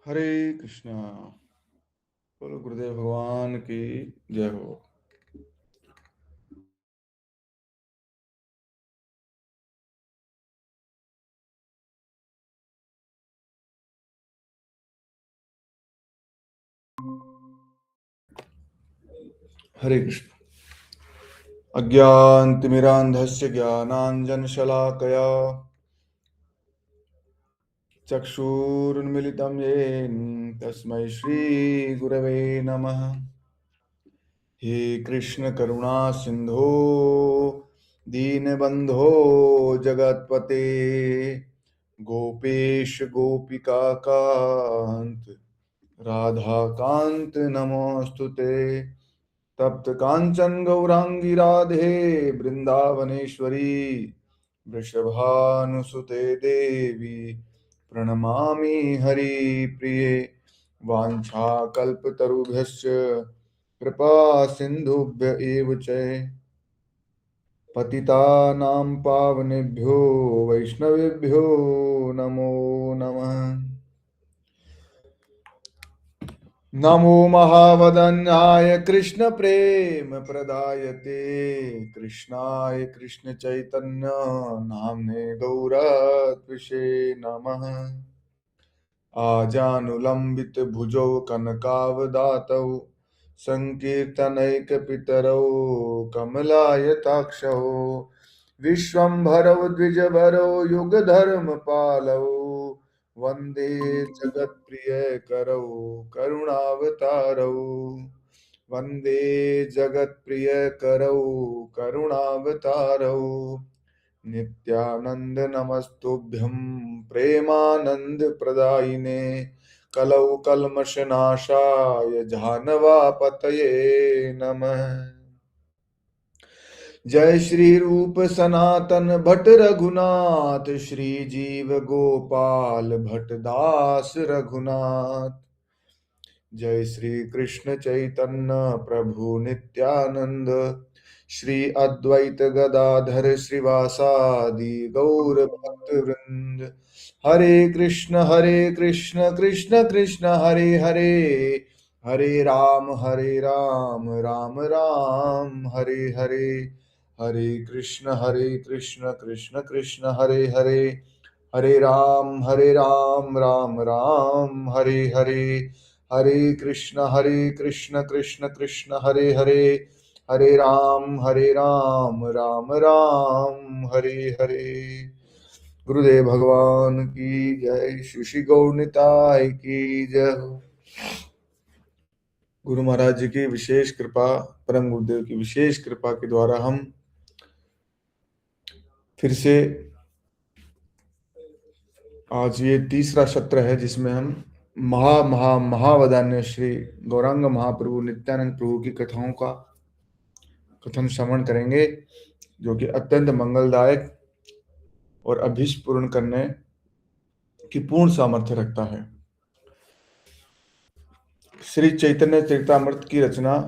हरे कृष्णा। बोलो गुरुदेव भगवान की जय हो। हरे कृष्ण। अज्ञानतिमिरान्धस्य ज्ञानाञ्जनशलाकया चक्षुरुन्मिलितं येन तस्मै श्रीगुरवे नमः। हे कृष्ण करुणा सिन्धो दीनबन्धो जगत्पते गोपेश गोपिकान्त राधाकान्त नमोऽस्तुते। तप्त कांचन गौरांगी राधे वृंदावनेश्वरी वृषभानुसुते देवी प्रणमामि हरिप्रिये। वाञ्छाकल्पतरुभ्यश्च कृपा सिन्धुभ्य एव च पतितानां पावनेभ्यो वैष्णवेभ्यो नमो नमः। नमो महावदन्याय कृष्ण प्रेम प्रदायते कृष्णाय कृष्ण चैतन्य नाम्ने गौरत्विषे नमः। आजानुलंबित भुजौ कनकावदातौ संकीर्तनैकपितरौ कमलायताक्षौ विश्वम्भरौ द्विजभरौ युगधर्मपालौ वन्दे जगत्प्रियकरौ करुणावतारौ वन्दे जगत्प्रियकरौ करुणावतारौ नित्यानंद नमस्तुभ्यं प्रेमानंद प्रदायिने कलौ कल्मषनाशाय झानवापतये नमः। जय श्री रूप सनातन भट्ट रघुनाथ श्री जीव गोपाल भट्ट दास रघुनाथ। जय श्री कृष्ण चैतन्य प्रभु नित्यानंद श्री अद्वैत गदाधर श्रीवासादि गौर भक्त वृंद। हरे कृष्ण कृष्ण कृष्ण हरे हरे हरे राम राम राम हरे हरे। हरे कृष्ण कृष्ण कृष्ण हरे हरे हरे राम राम राम हरे हरे। हरे कृष्ण कृष्ण कृष्ण हरे हरे हरे राम राम राम हरे हरे। गुरुदेव भगवान की जय। श्री श्री गौर निताय की जय हो। गुरु महाराज जी की विशेष कृपा, परम गुरुदेव की विशेष कृपा के द्वारा हम फिर से आज ये तीसरा सत्र है जिसमें हम महावदान्य श्री गौरांग महाप्रभु नित्यानंद प्रभु की कथाओं का कथन श्रवण करेंगे, जो कि अत्यंत मंगलदायक और अभीष्ट पूर्ण करने की पूर्ण सामर्थ्य रखता है। श्री चैतन्य चरितामृत की रचना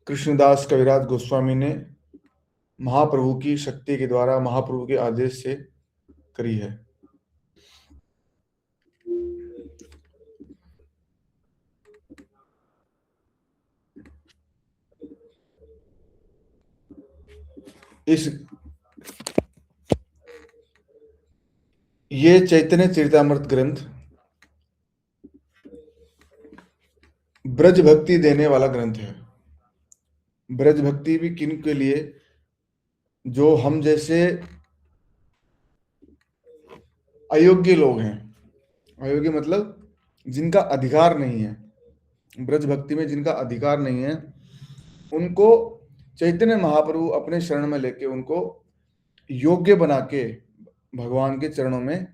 कृष्णदास कविराज गोस्वामी ने महाप्रभु की शक्ति के द्वारा महाप्रभु के आदेश से करी है। ये चैतन्य चरितामृत ग्रंथ ब्रज भक्ति देने वाला ग्रंथ है। ब्रज भक्ति भी किन के लिए? जो हम जैसे अयोग्य लोग हैं। अयोग्य मतलब जिनका अधिकार नहीं है, ब्रज भक्ति में जिनका अधिकार नहीं है, उनको चैतन्य महाप्रभु अपने शरण में लेके उनको योग्य बना के भगवान के चरणों में,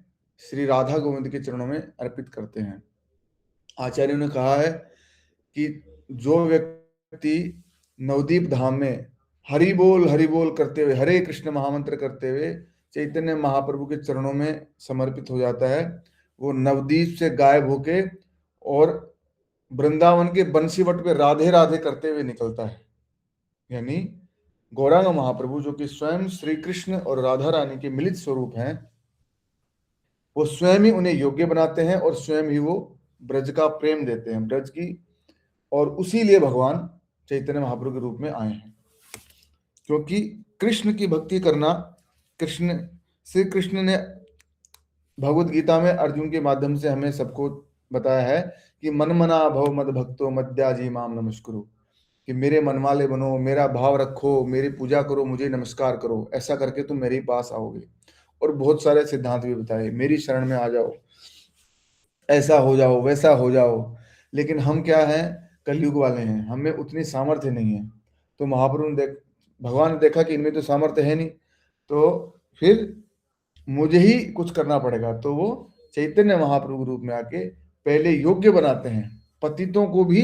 श्री राधा गोविंद के चरणों में अर्पित करते हैं। आचार्यों ने कहा है कि जो व्यक्ति नवदीप धाम में हरि बोल करते हुए, हरे कृष्ण महामंत्र करते हुए चैतन्य महाप्रभु के चरणों में समर्पित हो जाता है, वो नवदीप से गायब होके और वृंदावन के बंसीवट पे राधे राधे करते हुए निकलता है। यानी गौरांग महाप्रभु जो कि स्वयं श्री कृष्ण और राधा रानी के मिलित स्वरूप हैं, वो स्वयं ही उन्हें योग्य बनाते हैं और स्वयं ही वो ब्रज का प्रेम देते हैं, ब्रज की, और उसी लिए भगवान चैतन्य महाप्रभु के रूप में आए हैं। क्योंकि कृष्ण की भक्ति करना, कृष्ण, श्री कृष्ण ने भगवत गीता में अर्जुन के माध्यम से हमें सबको बताया है कि मन मना भव मद भक्तो मद्याजी माम नमस्कुरु, कि मेरे मन वाले बनो, मेरा भाव रखो, मेरी पूजा करो, मुझे नमस्कार करो, ऐसा करके तुम मेरे पास आओगे। और बहुत सारे सिद्धांत भी बताए, मेरी शरण में आ जाओ, ऐसा हो जाओ, वैसा हो जाओ। लेकिन हम क्या हैं, कलयुग वाले हैं, हमें उतनी सामर्थ्य नहीं है। तो महाप्रभु ने भगवान ने देखा कि इनमें तो सामर्थ्य है नहीं, तो फिर मुझे ही कुछ करना पड़ेगा। तो वो चैतन्य महाप्रभु रूप में आके पहले योग्य बनाते हैं, पतितों को भी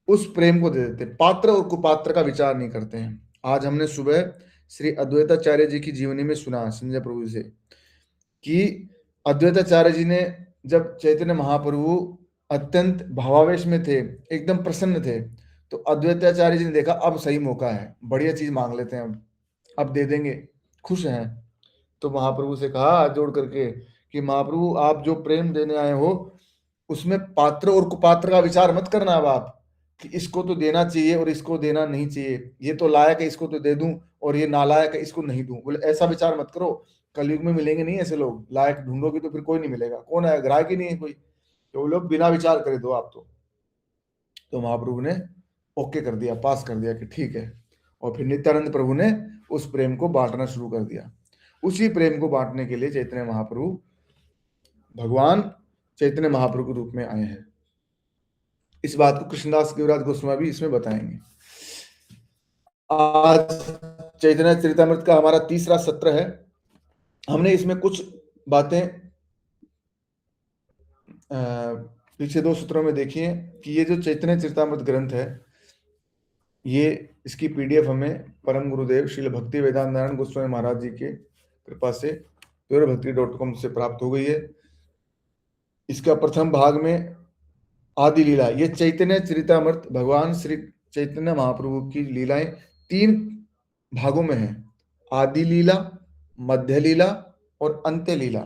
उस प्रेम को दे देते, पात्र और कुपात्र का विचार नहीं करते हैं। आज हमने सुबह श्री अद्वैताचार्य जी की जीवनी में सुना संजय प्रभु से कि अद्वैताचार्य जी ने, जब चैतन्य महाप्रभु अत्यंत भावावेश में थे, एकदम प्रसन्न थे, तो अद्वैताचार्य जी ने देखा अब सही मौका है, बढ़िया चीज मांग लेते हैं, अब दे देंगे, खुश हैं। तो महाप्रभु से कहा हाथ जोड़ करके कि महाप्रभु आप जो प्रेम देने आए हो उसमें पात्र और कुपात्र का विचार मत करना। अब आप कि इसको तो देना चाहिए और इसको देना नहीं चाहिए, ये तो लायक है इसको तो दे दूं और ये नालायक है इसको नहीं दूं, बोले ऐसा विचार मत करो। कलयुग में मिलेंगे नहीं ऐसे लोग, लायक ढूंढोगे तो फिर कोई नहीं मिलेगा, कौन है, ग्राहक ही नहीं है कोई, तो वो लोग बिना विचार करे दो आप तो महाप्रभु ने ओके कर दिया, पास कर दिया कि ठीक है। और फिर नित्यानंद प्रभु ने उस प्रेम को बांटना शुरू कर दिया। उसी प्रेम को बांटने के लिए चैतन्य महाप्रभु, भगवान चैतन्य महाप्रभु के रूप में आए हैं। इस बात को कृष्णदास कविराज गोस्वामी भी इसमें बताएंगे। आज चैतन्य चरितमृत का हमारा तीसरा सत्र है। हमने इसमें कुछ बातें पीछे दो सूत्रों में देखी है कि ये जो चैतन्य चरितमृत ग्रंथ है, ये इसकी पीडीएफ हमें परम गुरुदेव श्रील भक्ति वेदांत नारायण गोस्वामी महाराज जी के कृपा से प्योरभक्ति.com से प्राप्त हो गई है। इसका प्रथम भाग में आदि लीला, ये चैतन्य चरितमृत भगवान श्री चैतन्य महाप्रभु की लीलाएं 3 भागों में है, आदि लीला, मध्य लीला और अंत्य लीला।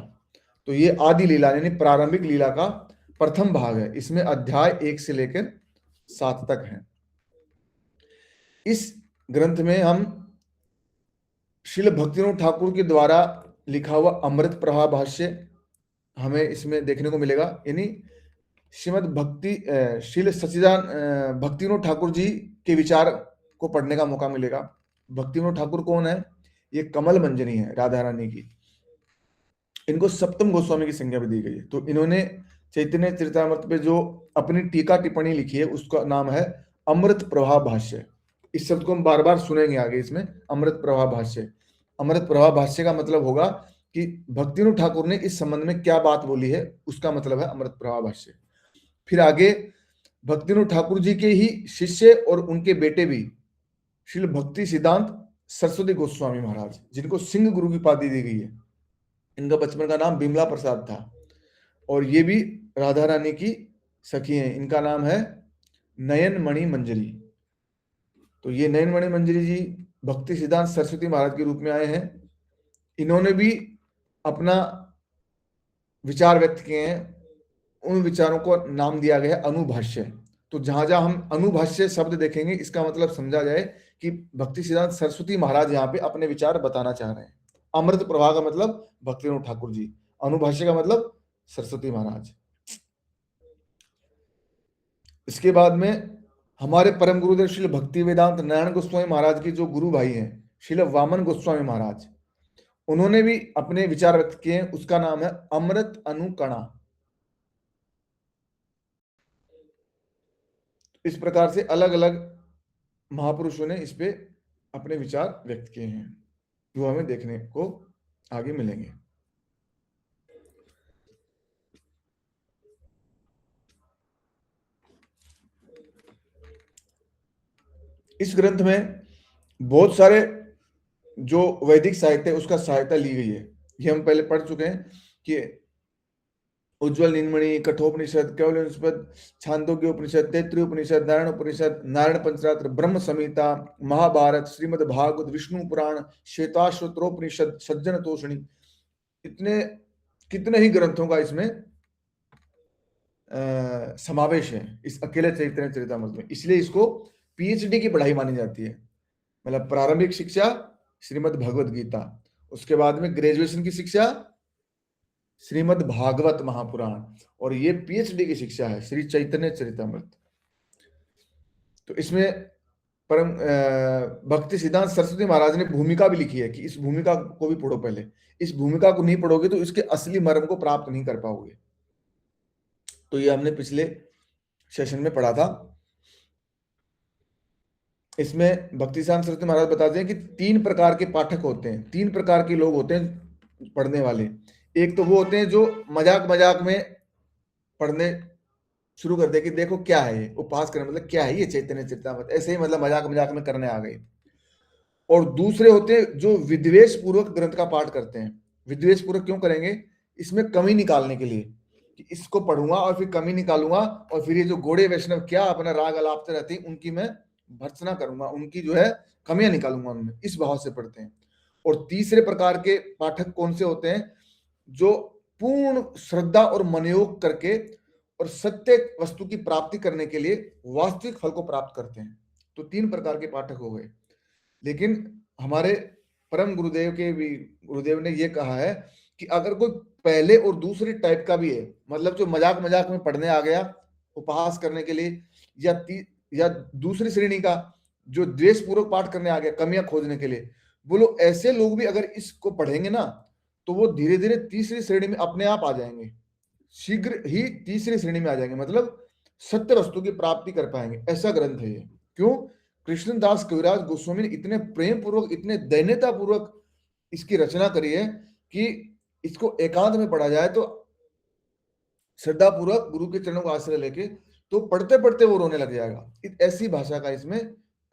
तो ये आदि लीला यानी प्रारंभिक लीला का प्रथम भाग है। इसमें अध्याय 1 से लेकर 7 तक है। इस ग्रंथ में हम श्रील भक्तिविनोद ठाकुर के द्वारा लिखा हुआ अमृत प्रभा भाष्य हमें इसमें देखने को मिलेगा। यानी श्रीमद भक्ति श्रील सच्चिदानंद भक्तिविनोद ठाकुर जी के विचार को पढ़ने का मौका मिलेगा। भक्तिविनोद ठाकुर कौन है? ये कमल मंजरी है राधा रानी की। इनको सप्तम गोस्वामी की संज्ञा भी दी गई है। तो इन्होंने चैतन्य चरितमृत पे जो अपनी टीका टिप्पणी लिखी है उसका नाम है अमृत प्रभा भाष्य। इस शब्द को हम बार बार सुनेंगे आगे इसमें, अमृत प्रभा भाष्य। अमृत प्रभा भाष्य का मतलब होगा कि भक्तिविनोद ठाकुर ने इस संबंध में क्या बात बोली है, उसका मतलब है अमृत प्रभा भाष्य। फिर आगे भक्तिविनोद ठाकुर जी के ही शिष्य और उनके बेटे भी श्रील भक्ति सिद्धांत सरस्वती गोस्वामी महाराज, जिनको सिंह गुरु की उपाधि दी गई है। इनका बचपन का नाम बिमला प्रसाद था और ये भी राधा रानी की सखी हैं। इनका नाम है नयन मणि मंजरी। तो ये नयन मणि मंजरी जी भक्ति सिद्धांत सरस्वती महाराज के रूप में आए हैं। इन्होंने भी अपना विचार व्यक्त किए हैं। उन विचारों को नाम दिया गया है अनुभाष्य। तो जहां जहां हम अनुभाष्य शब्द देखेंगे इसका मतलब समझा जाए कि भक्ति सिद्धांत सरस्वती महाराज यहाँ पे अपने विचार बताना चाह रहे हैं। अमृत प्रभा का मतलब भक्तिविनोद ठाकुर जी, अनुभाष्य का मतलब सरस्वती महाराज। इसके बाद में हमारे परम गुरुदेव श्री भक्ति वेदांत नारायण गोस्वामी महाराज के जो गुरु भाई हैं श्रील वामन गोस्वामी महाराज, उन्होंने भी अपने विचार व्यक्त किए हैं। उसका नाम है अमृत अनुकणा। इस प्रकार से अलग अलग महापुरुषों ने इस पे अपने विचार व्यक्त किए हैं, जो हमें देखने को आगे मिलेंगे। इस ग्रंथ में बहुत सारे जो वैदिक साहित्य है उसका सहायता ली गई है। ये हम पहले पढ़ चुके हैं कि उज्ज्वल नीलमणि, कठोपनिषद, केवलोपनिषद, छांदोग्य उपनिषद, तैत्तिरीय उपनिषद, नारायण उपनिषद, नारायण पंचरात्र, ब्रह्म संहिता, महाभारत, श्रीमद् भागवत, विष्णु पुराण, श्वेताश्वतरोपनिषद, सज्जन तोषणी, इतने कितने ही ग्रंथों का इसमें समावेश है इस अकेले चैतन्य चरितमृत में, इसलिए इसको पीएचडी की पढ़ाई मानी जाती है। मतलब प्रारंभिक शिक्षा श्रीमद् भगवत गीता, उसके बाद में ग्रेजुएशन की शिक्षा श्रीमद् भागवत महापुराण, और ये पीएचडी की शिक्षा है श्री चैतन्य चरितमृत। तो इसमें परम भक्ति सिद्धांत सरस्वती महाराज ने भूमिका भी लिखी है कि इस भूमिका को भी पढ़ो पहले, इस भूमिका को नहीं पढ़ोगे तो इसके असली मर्म को प्राप्त नहीं कर पाओगे। तो ये हमने पिछले सेशन में पढ़ा था। इसमें भक्ति सिद्धांत सरस्वती महाराज बताते हैं कि 3 प्रकार के पाठक होते हैं, 3 प्रकार के लोग होते हैं पढ़ने वाले। एक तो वो होते हैं जो मजाक मजाक में पढ़ने शुरू करते हैं कि देखो क्या है ये, उपहास करने मतलब क्या है ये चैतन्य चरितमृत, ऐसे ही मतलब मजाक मजाक में करने आ गए। और दूसरे होते हैं जो विद्वेष पूर्वक ग्रंथ का पाठ करते हैं। विद्वेष पूर्वक क्यों करेंगे? इसमें कमी निकालने के लिए, कि इसको पढ़ूंगा और फिर कमी निकालूंगा, और फिर ये जो घोड़े वैष्णव क्या अपना राग अलापते रहते हैं उनकी मैं भर्त्सना करूंगा, उनकी जो है कमियां निकालूंगा उनमें, इस भाव से पढ़ते हैं। और तीसरे प्रकार के पाठक कौन से होते हैं? जो पूर्ण श्रद्धा और मनयोग करके और सत्य वस्तु की प्राप्ति करने के लिए वास्तविक फल को प्राप्त करते हैं। तो 3 प्रकार के पाठक हो गए। लेकिन हमारे परम गुरुदेव के भी गुरुदेव ने ये कहा है कि अगर कोई पहले और दूसरे टाइप का भी है, मतलब जो मजाक मजाक में पढ़ने आ गया उपहास करने के लिए, या दूसरी श्रेणी का जो द्वेष पूर्वक पाठ करने आ गया कमियां खोजने के लिए, बोलो ऐसे लोग भी अगर इसको पढ़ेंगे ना तो वो धीरे धीरे तीसरी श्रेणी में अपने आप आ जाएंगे, शीघ्र ही तीसरी श्रेणी में आ जाएंगे, मतलब सत्य वस्तु की प्राप्ति कर पाएंगे। ऐसा ग्रंथ है ये। क्यों? कृष्णदास कविराज गोस्वामी ने इतने प्रेम पूर्वक, इतने दैन्यता पूर्वक इसकी रचना करी है कि इसको एकांत में पढ़ा जाए तो श्रद्धा पूर्वक गुरु के चरणों का आश्रय लेके तो पढ़ते पढ़ते वो रोने लग जाएगा। ऐसी भाषा का इसमें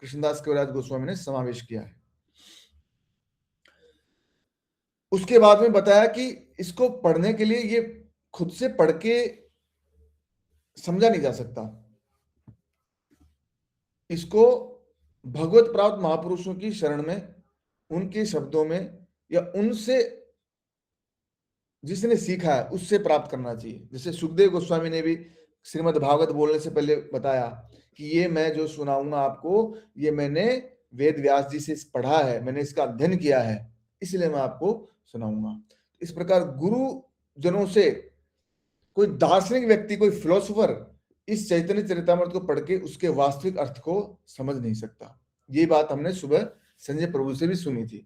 कृष्णदास कविराज गोस्वामी ने समावेश किया है। उसके बाद में बताया कि इसको पढ़ने के लिए ये खुद से पढ़ के समझा नहीं जा सकता, इसको भगवत प्राप्त महापुरुषों की शरण में, उनके शब्दों में, या उनसे जिसने सीखा है उससे प्राप्त करना चाहिए। जैसे सुखदेव गोस्वामी ने भी श्रीमद् भागवत बोलने से पहले बताया कि ये मैं जो सुनाऊंगा आपको, ये मैंने वेद व्यास जी से पढ़ा है, मैंने इसका अध्ययन किया है, इसलिए मैं आपको सुनाऊंगा। इस प्रकार गुरु जनों से कोई दार्शनिक व्यक्ति, कोई फिलोसोफर इस चैतन्य चरितमृत को पढ़ के उसके वास्तविक अर्थ को समझ नहीं सकता। ये बात हमने सुबह संजय प्रभु से भी सुनी थी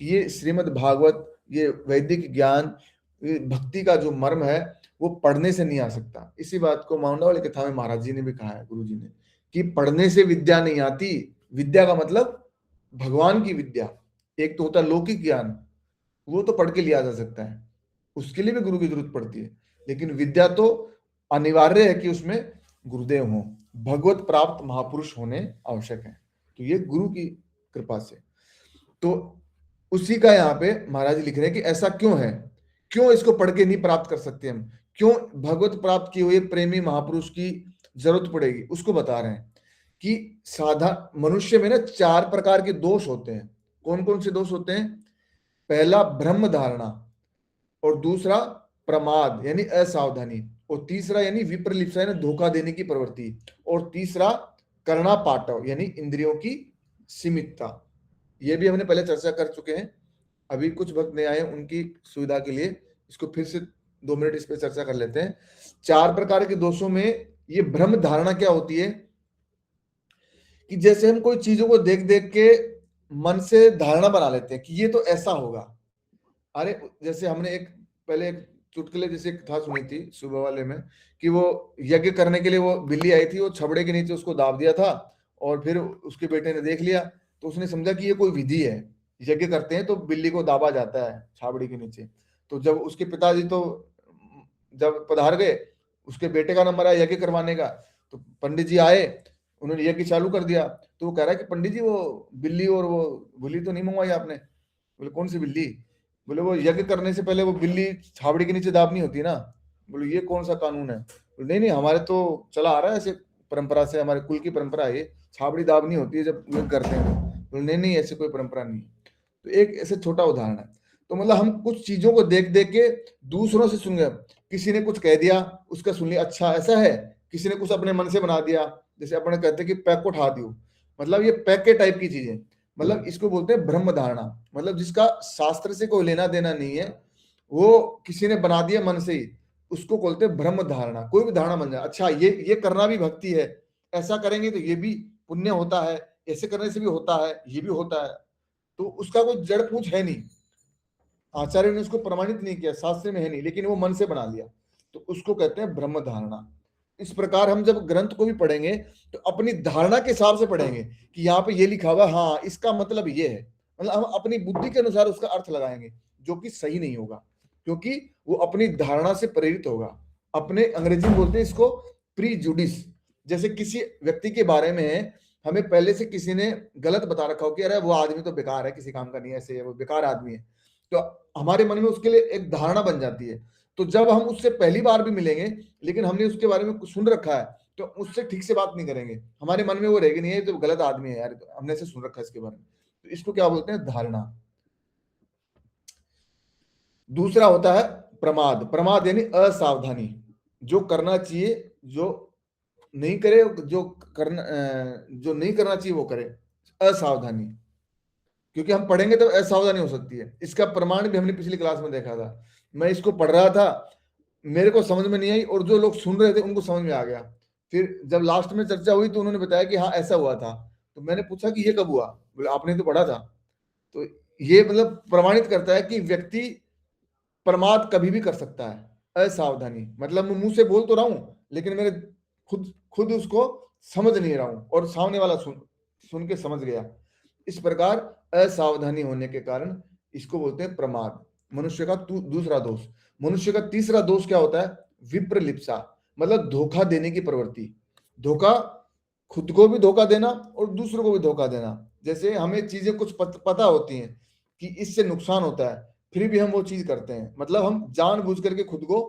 कि ये श्रीमद् भागवत, ये वैदिक ज्ञान, भक्ति का जो मर्म है वो पढ़ने से नहीं आ सकता। इसी बात को माउंट वाली कथा में महाराज जी ने भी कहा है, गुरु जी ने, कि पढ़ने से विद्या नहीं आती। विद्या का मतलब भगवान की विद्या। एक तो होता है लौकिक ज्ञान, वो तो पढ़ के लिया जा सकता है, उसके लिए भी गुरु की जरूरत पड़ती है। लेकिन विद्या तो अनिवार्य है कि उसमें गुरुदेव हो, भगवत प्राप्त महापुरुष होने आवश्यक है। तो ये गुरु की कृपा से, तो उसी का यहाँ पे महाराज लिख रहे हैं कि ऐसा क्यों है, क्यों इसको पढ़ के नहीं प्राप्त कर सकते हम, क्यों भगवत प्राप्त किए हुए प्रेमी महापुरुष की जरूरत पड़ेगी, उसको बता रहे हैं कि साधारण मनुष्य में ना 4 प्रकार के दोष होते हैं। कौन कौन से दोष होते हैं? पहला ब्रह्म धारणा, और दूसरा प्रमाद यानी असावधानी, और तीसरा यानी विप्रलिप्सा यानी धोखा देने की प्रवृत्ति, और तीसरा करना पाटव यानी इंद्रियों की सीमितता। ये भी हमने पहले चर्चा कर चुके हैं। अभी कुछ भक्त नए आए, उनकी सुविधा के लिए इसको फिर से 2 मिनट इस पर चर्चा कर लेते हैं। 4 प्रकार के दोषों में ये भ्रम धारणा क्या होती है कि जैसे हम कोई चीजों को देख देख के मन से धारणा बना लेते हैं कि ये तो ऐसा होगा। अरे जैसे हमने एक पहले एक चुटकुले जैसे एक कथा सुनी थी सुबह वाले में, कि वो यज्ञ करने के लिए वो बिल्ली आई थी, वो छबड़े के नीचे उसको दाब दिया था, और फिर उसके बेटे ने देख लिया तो उसने समझा कि ये कोई विधि है, यज्ञ करते हैं तो बिल्ली को दाबा जाता है छाबड़ी के नीचे। तो जब उसके पिताजी तो जब पधार गए, उसके बेटे का नंबर आया यज्ञ करवाने का, तो पंडित जी आए, उन्होंने यज्ञ चालू कर दिया। तो वो कह रहा है कि पंडित जी वो बिल्ली और वो बुली तो नहीं मंगवाई आपने? बोले कौन सी बिल्ली? बोले वो यज्ञ करने से पहले वो बिल्ली छाबड़ी के नीचे दाबनी होती है ना। बोले ये कौन सा कानून है? बोले नहीं नहीं, हमारे तो चला आ रहा है ऐसे परंपरा से, हमारे कुल की परंपरा है, छाबड़ी दाबनी होती है जब यज्ञ करते हैं। बोले नहीं नहीं, ऐसी कोई परंपरा नहीं है। तो एक ऐसे छोटा उदाहरण है। तो मतलब हम कुछ चीजों को देख देख के दूसरों से सुन गए, किसी ने कुछ कह दिया उसका सुन लिया, अच्छा ऐसा है, किसी ने कुछ अपने मन से बना दिया, जैसे अपने कहते हैं कि पैक को उठा दियो, मतलब ये पैक के टाइप की चीजें, मतलब इसको बोलते हैं ब्रह्म धारणा, मतलब जिसका शास्त्र से कोई लेना देना नहीं है, वो किसी ने बना दिया मन से ही, उसको बोलते हैं ब्रह्म धारणा। कोई भी धारणा बन जाए, अच्छा ये करना भी भक्ति है, ऐसा करेंगे तो ये भी पुण्य होता है, ऐसे करने से भी होता है, ये भी होता है, तो उसका कोई जड़ पूछ है नहीं, आचार्य ने उसको प्रमाणित नहीं किया, शास्त्र में है नहीं, लेकिन वो मन से बना लिया, तो उसको कहते हैं ब्रह्म धारणा। इस प्रकार हम जब ग्रंथ को भी पढ़ेंगे तो अपनी धारणा के हिसाब से पढ़ेंगे कि यहाँ पे ये लिखा हुआ, हाँ इसका मतलब ये है, मतलब हम अपनी बुद्धि के अनुसार उसका अर्थ लगाएंगे, जो कि सही नहीं होगा, क्योंकि वो अपनी धारणा से प्रेरित होगा। अपने अंग्रेजी में बोलते हैं इसको प्रीजुडिस, जैसे किसी व्यक्ति के बारे में हमें पहले से किसी ने गलत बता रखा हो कि अरे वो आदमी तो बेकार है, किसी काम का नहीं है, ऐसे है, वो बेकार आदमी है, तो हमारे मन में उसके लिए एक धारणा बन जाती है। तो जब हम उससे पहली बार भी मिलेंगे, लेकिन हमने उसके बारे में कुछ सुन रखा है, तो उससे ठीक से बात नहीं करेंगे, हमारे मन में वो रहेगी, नहीं है तो गलत आदमी है यार, तो हमने से सुन रखा है इसके बारे में, तो इसको क्या बोलते हैं, धारणा। दूसरा होता है प्रमाद। प्रमाद यानी असावधानी, जो करना चाहिए जो नहीं करे, जो नहीं करना चाहिए वो करे, असावधानी, क्योंकि हम पढ़ेंगे तो असावधानी हो सकती है। इसका प्रमाण भी हमने पिछली क्लास में देखा था, मैं इसको पढ़ रहा था, मेरे को समझ में नहीं आई, और जो लोग सुन रहे थे उनको समझ में आ गया, फिर जब लास्ट में चर्चा हुई तो उन्होंने बताया कि हाँ ऐसा हुआ था, तो मैंने पूछा कि ये कब हुआ, बोले आपने तो पढ़ा था। तो ये मतलब प्रमाणित करता है कि व्यक्ति प्रमाद कभी भी कर सकता है, असावधानी, मतलब मैं मुंह से बोल तो रहा हूं, लेकिन मेरे खुद खुद उसको समझ नहीं रहा हूं, और सामने वाला सुन सुन के समझ गया। इस प्रकार असावधानी होने के कारण इसको बोलते हैं प्रमाद। मनुष्य का दूसरा दोष। मनुष्य का तीसरा दोष क्या होता है, विप्रलिप्सा, मतलब धोखा देने की प्रवृत्ति। धोखा, खुद को भी धोखा देना और दूसरों को भी धोखा देना। जैसे हमें चीजें कुछ पता होती हैं कि इससे नुकसान होता है, फिर भी हम वो चीज करते हैं, मतलब हम जानबूझ करके खुद को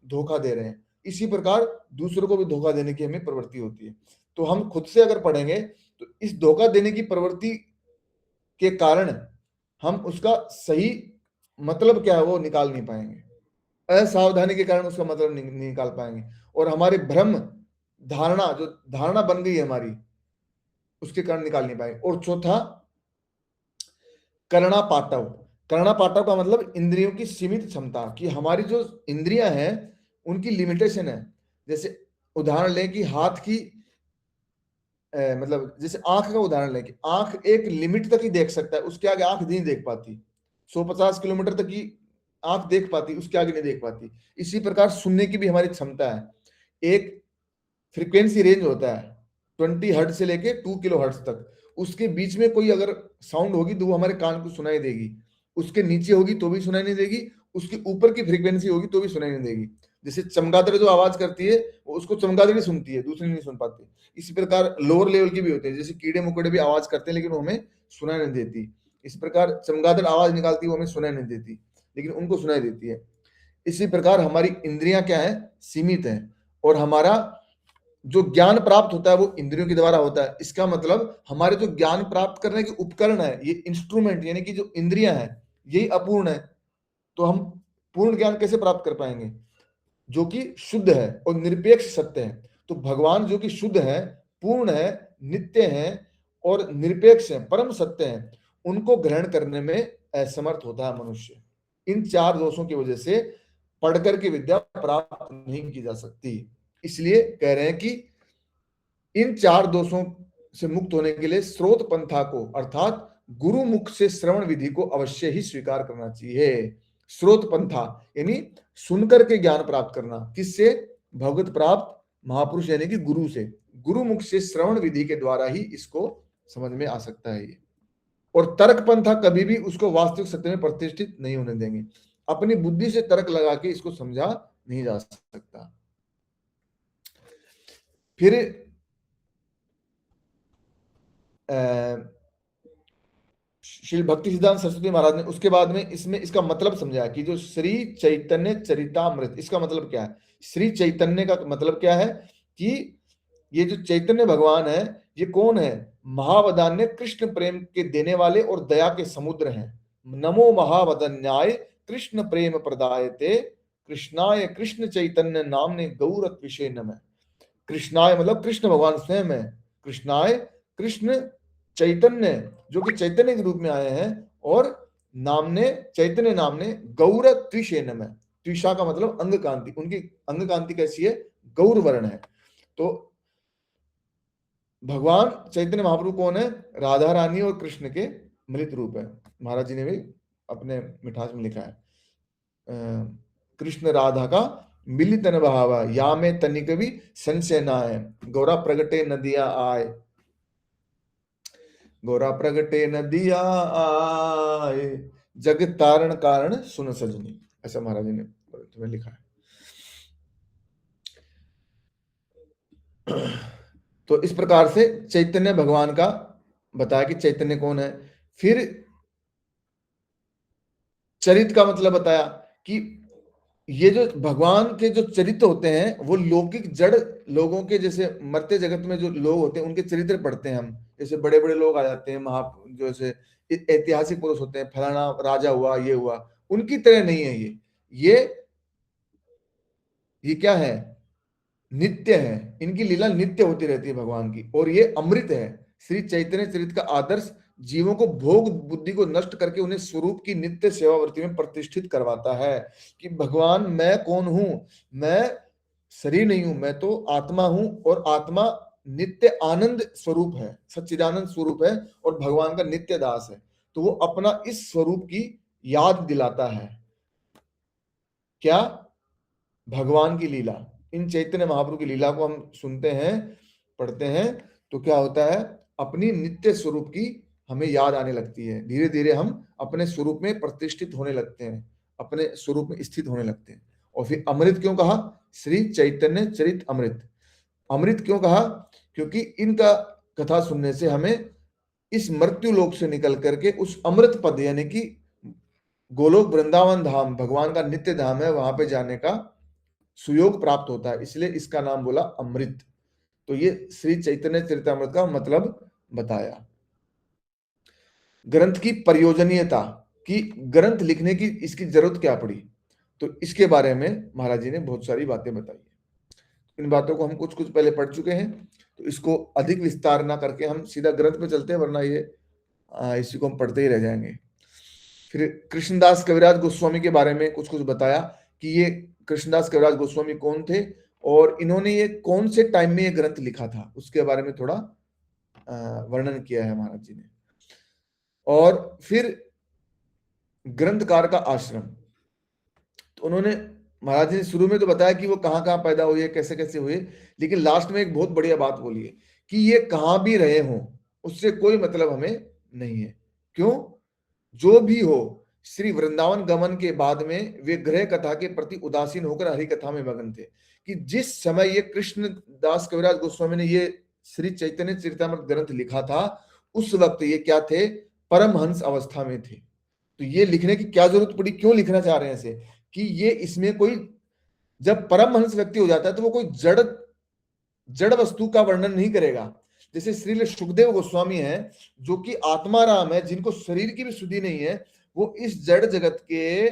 धोखा दे रहे हैं। इसी प्रकार दूसरों को भी धोखा देने की हमें प्रवृत्ति होती है। तो हम खुद से अगर पढ़ेंगे तो इस धोखा देने की प्रवृत्ति के कारण हम उसका सही मतलब क्या है वो निकाल नहीं पाएंगे, असावधानी के कारण उसका मतलब नहीं निकाल पाएंगे, और हमारे भ्रम धारणा, जो धारणा बन गई है हमारी, उसके कारण निकाल नहीं पाएंगे। और चौथा, करना पाटव। करना पाटव का मतलब इंद्रियों की सीमित क्षमता, कि हमारी जो इंद्रियां हैं उनकी लिमिटेशन है। जैसे उदाहरण लें कि हाथ की मतलब जैसे आंख का उदाहरण लें कि आंख एक लिमिट तक ही देख सकता है, उसके आगे आंख नहीं देख पाती, 150 किलोमीटर तक की आंख देख पाती, उसके आगे नहीं देख पाती। इसी प्रकार सुनने की भी हमारी क्षमता है, एक फ्रीक्वेंसी रेंज होता है 20 हर्ट्ज से लेके 2 किलो हर्ट्ज तक, उसके बीच में कोई अगर साउंड होगी तो वो हमारे कान को सुनाई देगी, उसके नीचे होगी तो भी सुनाई नहीं देगी, उसके ऊपर की फ्रीक्वेंसी होगी तो भी सुनाई नहीं देगी। जैसे चमगादड़ जो आवाज करती है वो उसको चमगादड़ ही सुनती है, दूसरी नहीं सुन पाती। इसी प्रकार लोअर लेवल की भी होती है, जैसे कीड़े मकोड़े भी आवाज करते हैं लेकिन वो हमें सुनाई नहीं देती। इस प्रकार चमगादड़ आवाज निकालती है, वो हमें सुनाई नहीं देती, लेकिन उनको सुनाई देती है। इसी प्रकार हमारी इंद्रियां क्या है, सीमित है, और हमारा जो ज्ञान प्राप्त होता है वो इंद्रियों के द्वारा होता है। इसका मतलब हमारे जो ज्ञान प्राप्त करने के उपकरण है, ये इंस्ट्रूमेंट यानी कि जो इंद्रियां हैं, यही अपूर्ण है। तो हम पूर्ण ज्ञान कैसे प्राप्त कर पाएंगे, जो कि शुद्ध है और निरपेक्ष सत्य है। तो भगवान जो कि शुद्ध है, पूर्ण है, नित्य है और निरपेक्ष है, परम सत्य है, उनको ग्रहण करने में असमर्थ होता है मनुष्य। इन चार दोषों की वजह से पढ़कर के विद्या प्राप्त नहीं की जा सकती। इसलिए कह रहे हैं कि इन चार दोषों से मुक्त होने के लिए स्रोत पंथा को, अर्थात गुरु मुख से श्रवण विधि को अवश्य ही स्वीकार करना चाहिए। स्रोत पंथा यानी सुनकर के ज्ञान प्राप्त करना, किससे, भगवत प्राप्त महापुरुष यानी कि गुरु से। गुरु मुख से श्रवण विधि के द्वारा ही इसको समझ में आ सकता है ये। और तर्क पंथा कभी भी उसको वास्तविक सत्य में प्रतिष्ठित नहीं होने देंगे। अपनी बुद्धि से तर्क लगा के इसको समझा नहीं जा सकता। फिर श्री भक्ति सिद्धांत सरस्वती महाराज ने उसके बाद में इसमें इसका मतलब समझाया कि जो श्री चैतन्य चरितामृत, इसका मतलब क्या है। श्री चैतन्य का मतलब क्या है कि ये जो चैतन्य भगवान है ये कौन है, महावदान्य कृष्ण प्रेम के देने वाले और दया के समुद्र हैं। नमो महावदन्याय कृष्ण प्रेम प्रदायते कृष्णाय कृष्ण चैतन्य नामने गौरत विषय नमः। कृष्णाय मतलब कृष्ण भगवान स्वयं है, कृष्णाय कृष्ण चैतन्य जो कि चैतन्य के रूप में आए हैं, और नामने चैतन्य नामने गौर त्विषे नमः। त्विषा का मतलब अंग कांति, उनकी अंग कांति कैसी है, गौर वर्ण है। तो भगवान चैतन्य महाप्रभु कौन है, राधा रानी और कृष्ण के मिलित रूप है। महाराज जी ने भी अपने मिठास में लिखा है कृष्ण राधा का मिलित भावा या में तनिक भी संशय ना है, गौरा प्रगटे नदिया आए, गौरा प्रगटे नदिया आए, जग तारण कारण सुन सजनी, ऐसा महाराज जी ने तुम्हें लिखा है। तो इस प्रकार से चैतन्य भगवान का बताया कि चैतन्य कौन है। फिर चरित का मतलब बताया कि ये जो भगवान के जो चरित्र होते हैं वो लौकिक जड़ लोगों के, जैसे मरते जगत में जो लोग होते हैं उनके चरित्र पढ़ते हैं हम, जैसे बड़े बड़े लोग आ जाते हैं, महा जैसे ऐतिहासिक पुरुष होते हैं, फलाना राजा हुआ, ये हुआ, उनकी तरह नहीं है ये ये क्या है, नित्य है, इनकी लीला नित्य होती रहती है भगवान की, और ये अमृत है। श्री चैतन्य चरित का आदर्श जीवों को भोग बुद्धि को नष्ट करके उन्हें स्वरूप की नित्य सेवावर्ती में प्रतिष्ठित करवाता है कि भगवान मैं कौन हूं, मैं शरीर नहीं हूं, मैं तो आत्मा हूं, और आत्मा नित्य आनंद स्वरूप है, सच्चिदानंद स्वरूप है, और भगवान का नित्य दास है। तो वो अपना इस स्वरूप की याद दिलाता है, क्या, भगवान की लीला। इन चैतन्य महाप्रभु की लीला को हम सुनते हैं, पढ़ते हैं, तो क्या होता है, अपनी नित्य स्वरूप की हमें याद आने लगती है, धीरे धीरे हम अपने स्वरूप में प्रतिष्ठित होने लगते हैं, अपने स्वरूप में स्थित होने लगते हैं। और फिर अमृत क्यों कहा, श्री चैतन्य चरित अमृत, अमृत क्यों कहा, क्योंकि इनका कथा सुनने से हमें इस मृत्यु लोक से निकल करके उस अमृत पद यानी कि गोलोक वृंदावन धाम, भगवान का नित्य धाम है, वहां पे जाने का सुयोग प्राप्त होता है, इसलिए इसका नाम बोला अमृत। तो ये श्री चैतन्य चरितमृत का मतलब बताया। ग्रंथ की प्रयोजनीयता, कि ग्रंथ लिखने की इसकी जरूरत क्या पड़ी, तो इसके बारे में महाराज जी ने बहुत सारी बातें बताई। इन बातों को हम कुछ कुछ पहले पढ़ चुके हैं, तो इसको अधिक विस्तार ना करके हम सीधा ग्रंथ पे चलते हैं, वरना ये इसी को हम पढ़ते ही रह जाएंगे। फिर कृष्णदास कविराज गोस्वामी के बारे में कुछ कुछ बताया कि ये कृष्णदास कविराज गोस्वामी कौन थे, और इन्होंने ये कौन से टाइम में ये ग्रंथ लिखा था, उसके बारे में थोड़ा वर्णन किया है महाराज जी ने। और फिर ग्रंथकार का आश्रम, तो उन्होंने महाराज जी ने शुरू में तो बताया कि वो कहाँ कहाँ पैदा हुए, कैसे कैसे हुए, लेकिन लास्ट में एक बहुत बढ़िया बात बोली है कि ये कहाँ भी रहे हों उससे कोई मतलब हमें नहीं है। क्यों, जो भी हो, श्री वृंदावन गमन के बाद में वे गृह कथा के प्रति उदासीन होकर हरि कथा में मगन थे। कि जिस समय ये कृष्ण दास कविराज गोस्वामी ने ये श्री चैतन्य चरितमृत ग्रंथ लिखा था, उस वक्त ये क्या थे, परमहंस अवस्था में थे। तो ये लिखने की क्या जरूरत पड़ी, क्यों लिखना चाह रहे हैं ऐसे, कि ये इसमें कोई, जब परमहंस व्यक्ति हो जाता है तो वो कोई जड़ जड़ वस्तु का वर्णन नहीं करेगा। जैसे श्री सुखदेव गोस्वामी है जो कि आत्मा राम है, जिनको शरीर की भी शुद्धि नहीं है, वो इस जड़ जगत के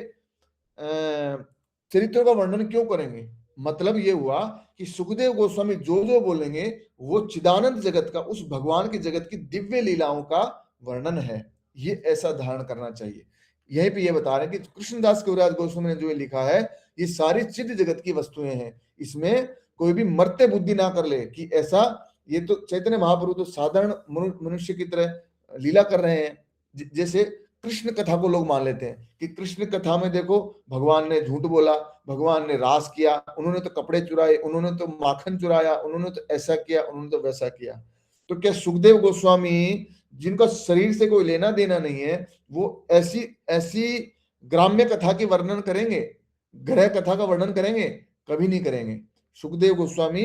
चरित्रों का वर्णन क्यों करेंगे। मतलब ये हुआ कि सुखदेव गोस्वामी जो जो बोलेंगे वो चिदानंद जगत का, उस भगवान की जगत की दिव्य लीलाओं का वर्णन है, ये ऐसा धारण करना चाहिए। यहीं पे ये बता रहे हैं कि कृष्णदास कविराज गोस्वामी ने जो ये लिखा है ये सारी चिद जगत की वस्तुएं हैं, इसमें कोई भी मर्त्य बुद्धि ना कर ले कि ऐसा, ये तो चैतन्य महाप्रभु तो साधारण मनुष्य की तरह लीला कर रहे हैं। जैसे कृष्ण कथा को लोग मान लेते हैं कि कृष्ण कथा में देखो भगवान ने झूठ बोला, भगवान ने रास किया, उन्होंने तो कपड़े चुराए, उन्होंने तो माखन चुराया, उन्होंने तो ऐसा किया, उन्होंने तो वैसा किया। तो क्या सुखदेव गोस्वामी जिनका शरीर से कोई लेना देना नहीं है, वो ऐसी ऐसी ग्राम्य कथा के वर्णन करेंगे, ग्रह कथा का वर्णन करेंगे, कभी नहीं करेंगे। सुखदेव गोस्वामी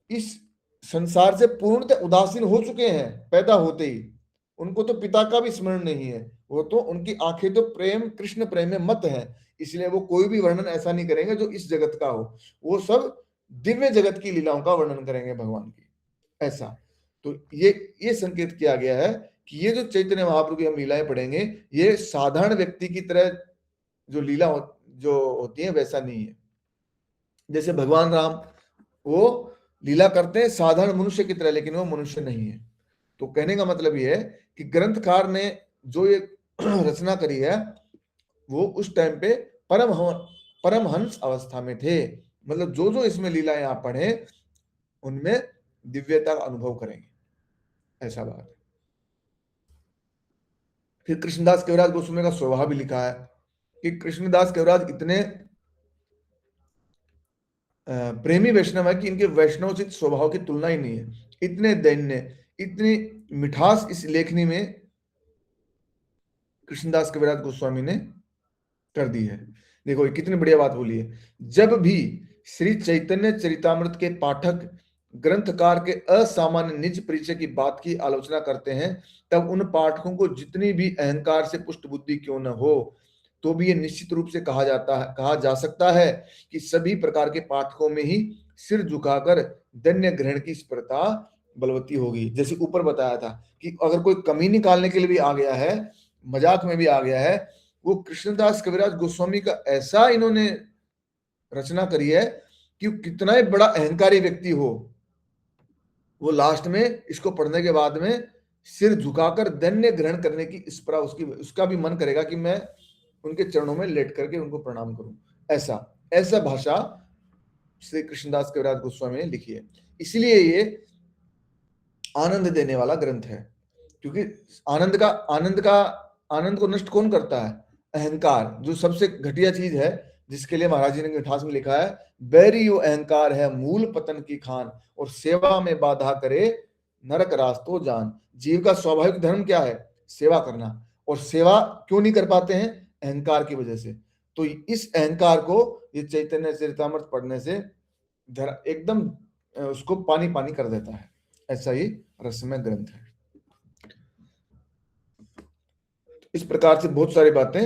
इस संसार से पूर्णतः उदासीन हो चुके हैं पैदा होते ही, उनको तो पिता का भी स्मरण नहीं है, वो तो उनकी आंखें तो प्रेम कृष्ण प्रेम में मत है, इसलिए वो कोई भी वर्णन ऐसा नहीं करेंगे जो इस जगत का हो, वो सब दिव्य जगत की लीलाओं का वर्णन करेंगे भगवान की, ऐसा। तो ये संकेत किया गया है कि ये जो चैतन्य महाप्रभु की हम लीलाएं पढ़ेंगे, ये साधारण व्यक्ति की तरह जो जो होती है वैसा नहीं है। जैसे भगवान राम वो लीला करते हैं साधारण मनुष्य की तरह, लेकिन वो मनुष्य नहीं है। तो कहने का मतलब ये है कि ग्रंथकार ने जो ये रचना करी है वो उस टाइम पे परमहंस अवस्था में थे। मतलब जो जो इसमें लीलाएं आप पढ़े उनमें दिव्यता का अनुभव करेंगे, ऐसा बात है। फिर कृष्णदास कविराज गोस्वामी का स्वभाव भी लिखा है कि कृष्णदास कविराज इतने प्रेमी वैष्णव है कि इनके वैष्णवोचित स्वभाव की तुलना ही नहीं है। इतने दैन्य, इतनी मिठास इस लेखनी में कृष्णदास कविराज गोस्वामी ने कर दी है। देखो ये कितनी बढ़िया बात बोली है। जब भी श्री चैतन्य चरितामृत के पाठक ग्रंथकार के असामान्य निज परिचय की बात की आलोचना करते हैं, तब उन पाठकों को जितनी भी अहंकार से पुष्ट बुद्धि क्यों न हो, तो भी ये निश्चित रूप से कहा जा सकता है कि सभी प्रकार के पाठकों में ही सिर झुकाकर धन्य ग्रहण की स्पर्धा बलवती होगी। जैसे ऊपर बताया था कि अगर कोई कमी निकालने के लिए भी आ गया है, मजाक में भी आ गया है, वो कृष्णदास कविराज गोस्वामी का ऐसा इन्होंने रचना करी है कि कितना ही बड़ा अहंकारी व्यक्ति हो, वो लास्ट में इसको पढ़ने के बाद में सिर झुकाकर धन्य ग्रहण करने की स्पृहा उसका भी मन करेगा कि मैं उनके चरणों में लेट करके उनको प्रणाम करूं। ऐसा ऐसा भाषा श्री कृष्णदास कविराज गोस्वामी ने लिखी है। इसलिए ये आनंद देने वाला ग्रंथ है, क्योंकि आनंद को नष्ट कौन करता है? अहंकार, जो सबसे घटिया चीज है, जिसके लिए महाराज जी ने मिठास में लिखा है, बैरी यो अहंकार है मूल पतन की खान, और सेवा में बाधा करे नरक रास्तो जान। जीव का स्वाभाविक धर्म क्या है? सेवा करना। और सेवा क्यों नहीं कर पाते हैं? अहंकार की वजह से। तो इस अहंकार को ये चैतन्य चरितामृत पढ़ने से एकदम उसको पानी पानी कर देता है। ऐसा ही रसमय ग्रंथ है। इस प्रकार से बहुत सारी बातें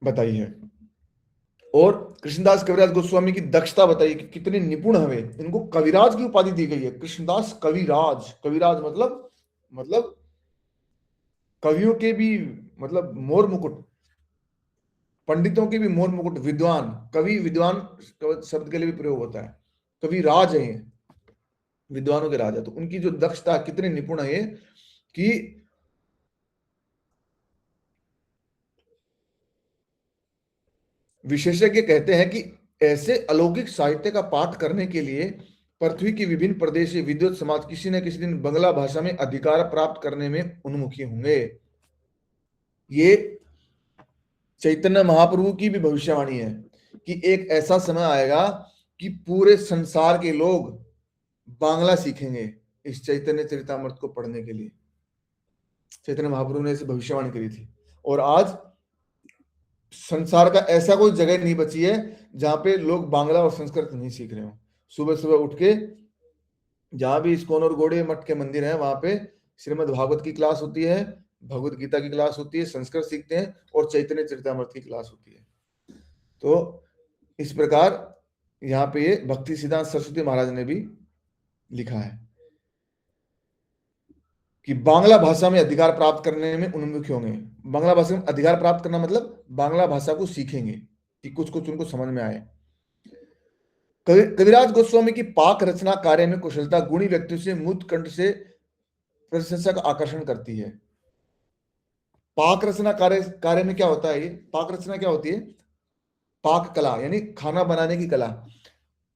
बताई है। और कृष्णदास कविराज गोस्वामी की दक्षता बताई कि कितने निपुण हमें, इनको कविराज की उपाधि दी गई है। कृष्णदास कविराज, कविराज मतलब कवियों के भी मतलब मोर मुकुट, पंडितों के भी मोर मुकुट, विद्वान, कवि विद्वान शब्द के लिए भी प्रयोग होता है। कविराज है, विद्वानों के राजा। तो उनकी जो दक्षता कितने निपुण है कि विशेषज्ञ कहते हैं कि ऐसे अलौकिक साहित्य का पाठ करने के लिए पृथ्वी की विभिन्न प्रदेशीय विद्वत समाज किसी न किसी दिन बंगला भाषा में अधिकार प्राप्त करने में उन्मुखी होंगे। ये चैतन्य महाप्रभु की भी भविष्यवाणी है कि एक ऐसा समय आएगा कि पूरे संसार के लोग बांग्ला सीखेंगे इस चैतन्य चरितामृत को पढ़ने के लिए। चैतन्य महाप्रभु ने इसे भविष्यवाणी करी थी। और आज संसार का ऐसा कोई जगह नहीं बची है जहां पे लोग बांग्ला और संस्कृत नहीं सीख रहे हो। सुबह सुबह उठ के जहां भी इस्कॉन और गौड़े मठ के मंदिर है, वहां पे श्रीमद् भागवत की क्लास होती है, भगवत गीता की क्लास होती है, संस्कृत सीखते हैं, और चैतन्य चरितामृत की क्लास होती है। तो इस प्रकार यहाँ पे ये भक्ति सिद्धांत सरस्वती महाराज ने भी लिखा है कि बांग्ला भाषा में अधिकार प्राप्त करने में उन्मुख होंगे। बांग्ला भाषा में अधिकार प्राप्त करना मतलब बांग्ला भाषा को सीखेंगे कि कुछ कुछ उनको समझ में आए। कविराज गोस्वामी की पाक रचना कार्य में कुशलता गुणी व्यक्तियों से मुक्त कंठ से प्रशंसा का आकर्षण करती है। पाक रचना कार्य में क्या होता है? ये पाक रचना क्या होती है? पाक कला यानी खाना बनाने की कला।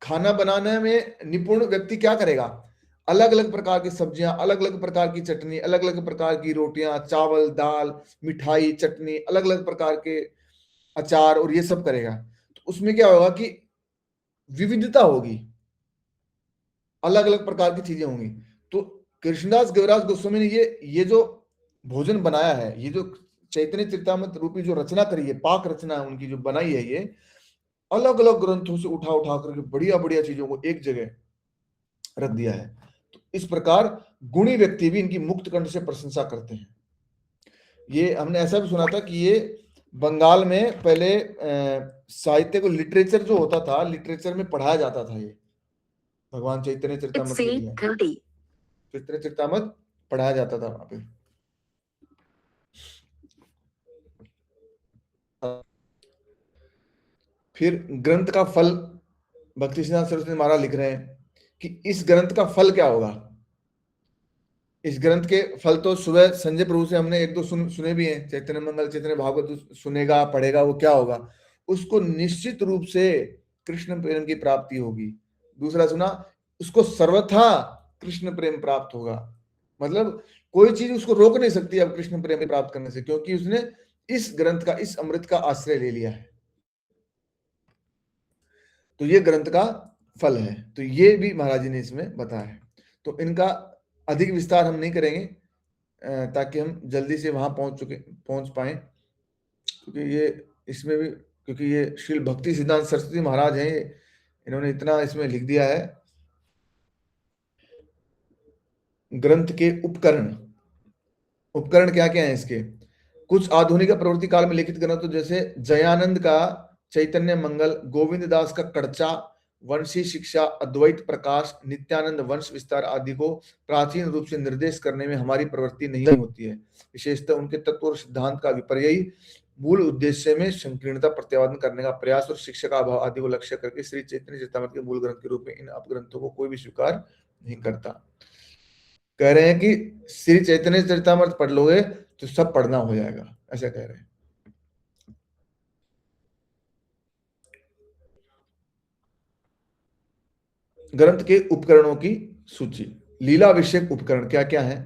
खाना बनाने में निपुण व्यक्ति क्या करेगा? अलग अलग प्रकार की सब्जियां, अलग अलग प्रकार की चटनी, अलग अलग प्रकार की रोटियां, चावल, दाल, मिठाई, चटनी, अलग अलग प्रकार के अचार, और ये सब करेगा। तो उसमें क्या होगा कि विविधता होगी, अलग अलग प्रकार की चीजें होंगी। तो कृष्णदास कविराज गोस्वामी ने ये जो भोजन बनाया है, ये जो चैतन्य चरितामृत रूपी जो रचना करी है, पाक रचना उनकी जो बनाई है, ये अलग अलग ग्रंथों से उठा उठा करके बढ़िया बढ़िया चीजों को एक जगह रख दिया है। तो इस प्रकार गुणी व्यक्ति भी इनकी मुक्त कंठ से प्रशंसा करते हैं। ये हमने ऐसा भी सुना था कि ये बंगाल में पहले साहित्य को, लिटरेचर जो होता था, लिटरेचर में पढ़ाया जाता था। ये भगवान चैतन्य चरितामृत चैतन्य चरितामृत पढ़ाया जाता था वहां पे। फिर ग्रंथ का फल, भक्ति सिद्धांत सरस्वती महाराज लिख रहे हैं कि इस ग्रंथ का फल क्या होगा। इस ग्रंथ के फल तो सुबह संजय प्रभु से हमने एक दो सुने भी हैं, चैतन्य मंगल चैतन्य भागवत सुनेगा पढ़ेगा वो क्या होगा, उसको निश्चित रूप से कृष्ण प्रेम की प्राप्ति होगी। दूसरा सुना, उसको सर्वथा कृष्ण प्रेम प्राप्त होगा। मतलब कोई चीज उसको रोक नहीं सकती अब कृष्ण प्रेम प्राप्त करने से, क्योंकि उसने इस ग्रंथ का, इस अमृत का आश्रय ले लिया है। तो ये ग्रंथ का फल है। तो ये भी महाराज जी ने इसमें बताया है। तो इनका अधिक विस्तार हम नहीं करेंगे, ताकि हम जल्दी से वहां पहुंच पाए, क्योंकि ये इसमें भी, क्योंकि ये श्री भक्ति सिद्धांत सरस्वती महाराज हैं, इन्होंने इतना इसमें लिख दिया है। ग्रंथ के उपकरण, उपकरण क्या क्या है इसके, कुछ आधुनिक प्रवृत्ति काल में लिखित ग्रंथ, तो जैसे जयानंद का चैतन्य मंगल, गोविंद दास का कर्चा, वंशी शिक्षा, अद्वैत प्रकाश, नित्यानंद वंश विस्तार आदि को प्राचीन रूप से निर्देश करने में हमारी प्रवृत्ति नहीं होती है। विशेषतः उनके तत्व और सिद्धांत का विपर्ययी मूल उद्देश्य में संकीर्णता प्रत्यावर्तन करने का प्रयास और शिक्षा का अभाव आदि को लक्ष्य करके श्री चैतन्य चरितामृत के मूल ग्रंथ के रूप में इन अपग्रंथों को कोई भी स्वीकार नहीं करता। कह रहे हैं कि श्री चैतन्य चरितामृत पढ़ लोगे तो सब पढ़ना हो जाएगा, ऐसा कह रहे हैं। ग्रंथ के उपकरणों की सूची, लीला विषयक उपकरण क्या क्या है,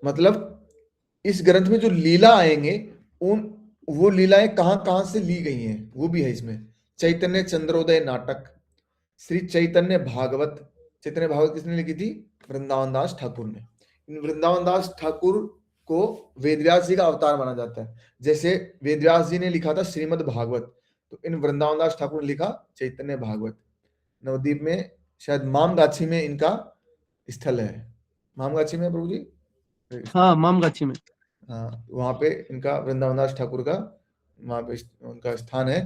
मतलब इस ग्रंथ में जो लीला आएंगे उन वो लीलाएं कहां कहां से ली गई हैं वो भी है इसमें। चैतन्य चंद्रोदय नाटक, श्री चैतन्य भागवत, चैतन्य भागवत किसने लिखी थी, वृंदावन दास ठाकुर ने। इन वृंदावन दास ठाकुर को वेदव्यास जी का अवतार माना जाता है। जैसे वेदव्यास जी ने लिखा था श्रीमद् भागवत, तो इन वृंदावन दास ठाकुर ने लिखा चैतन्य भागवत। नवद्वीप में शायद मामगाछी में इनका स्थल है, मामगाछी में प्रभु जी, हाँ मामगाछी में, हाँ वहां पे इनका वृंदावन दास ठाकुर का वहां पे उनका स्थान है।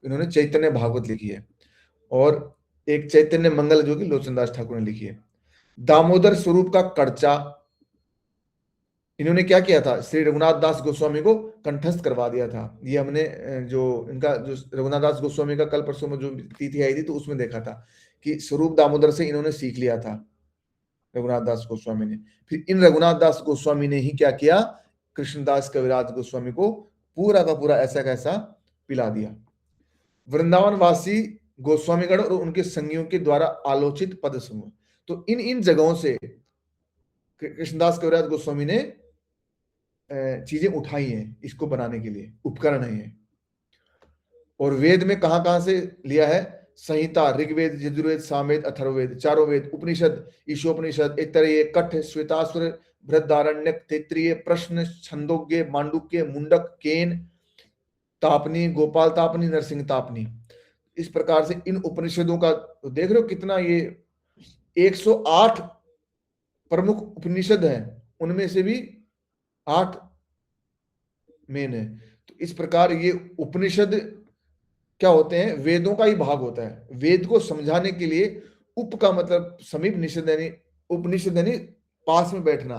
इन्होंने चैतन्य भागवत लिखी है, और एक चैतन्य मंगल जो कि लोचन दास ठाकुर ने लिखी है। दामोदर स्वरूप का कर्चा, इन्होंने क्या किया था, श्री रघुनाथ दास गोस्वामी को कंठस्थ करवा दिया था। ये हमने जो इनका जो रघुनाथ दास गोस्वामी का कल परसों में जो तिथि आई थी तो उसमें देखा था कि स्वरूप दामोदर से इन्होंने सीख लिया था रघुनाथ दास गोस्वामी ने। फिर इन रघुनाथ दास गोस्वामी ने ही क्या किया, कृष्णदास कविराज गोस्वामी को पूरा का पूरा ऐसा कैसा पिला दिया। वृंदावन वासी गोस्वामीगण और उनके संगियों के द्वारा आलोचित पद समूह, तो इन इन जगहों से कृष्णदास कविराज गोस्वामी ने चीजें उठाई हैं इसको बनाने के लिए, उपकरण है ये। और वेद में कहां कहां से लिया है, संहिता, ऋग्वेद, यजुर्वेद, सामवेद, अथर्ववेद, चारों वेद, उपनिषद, ईशोपनिषद, ऐतरेय, कठ, श्वेतासुर, बृहदारण्यक, तैत्तिरीय, प्रश्न, छंदोग्य, मांडुक्य, मुंडक, केन, तापनी, गोपाल तापनी, नरसिंह तापनी। इस प्रकार से इन उपनिषदों का देख रहे हो कितना, ये 108 प्रमुख उपनिषद हैं, उनमें से भी 8 मेन है। तो इस प्रकार ये उपनिषद क्या होते हैं, वेदों का ही भाग होता है। वेद को समझाने के लिए उप का मतलब समीप, निषद यानी उपनिषद यानी पास में बैठना।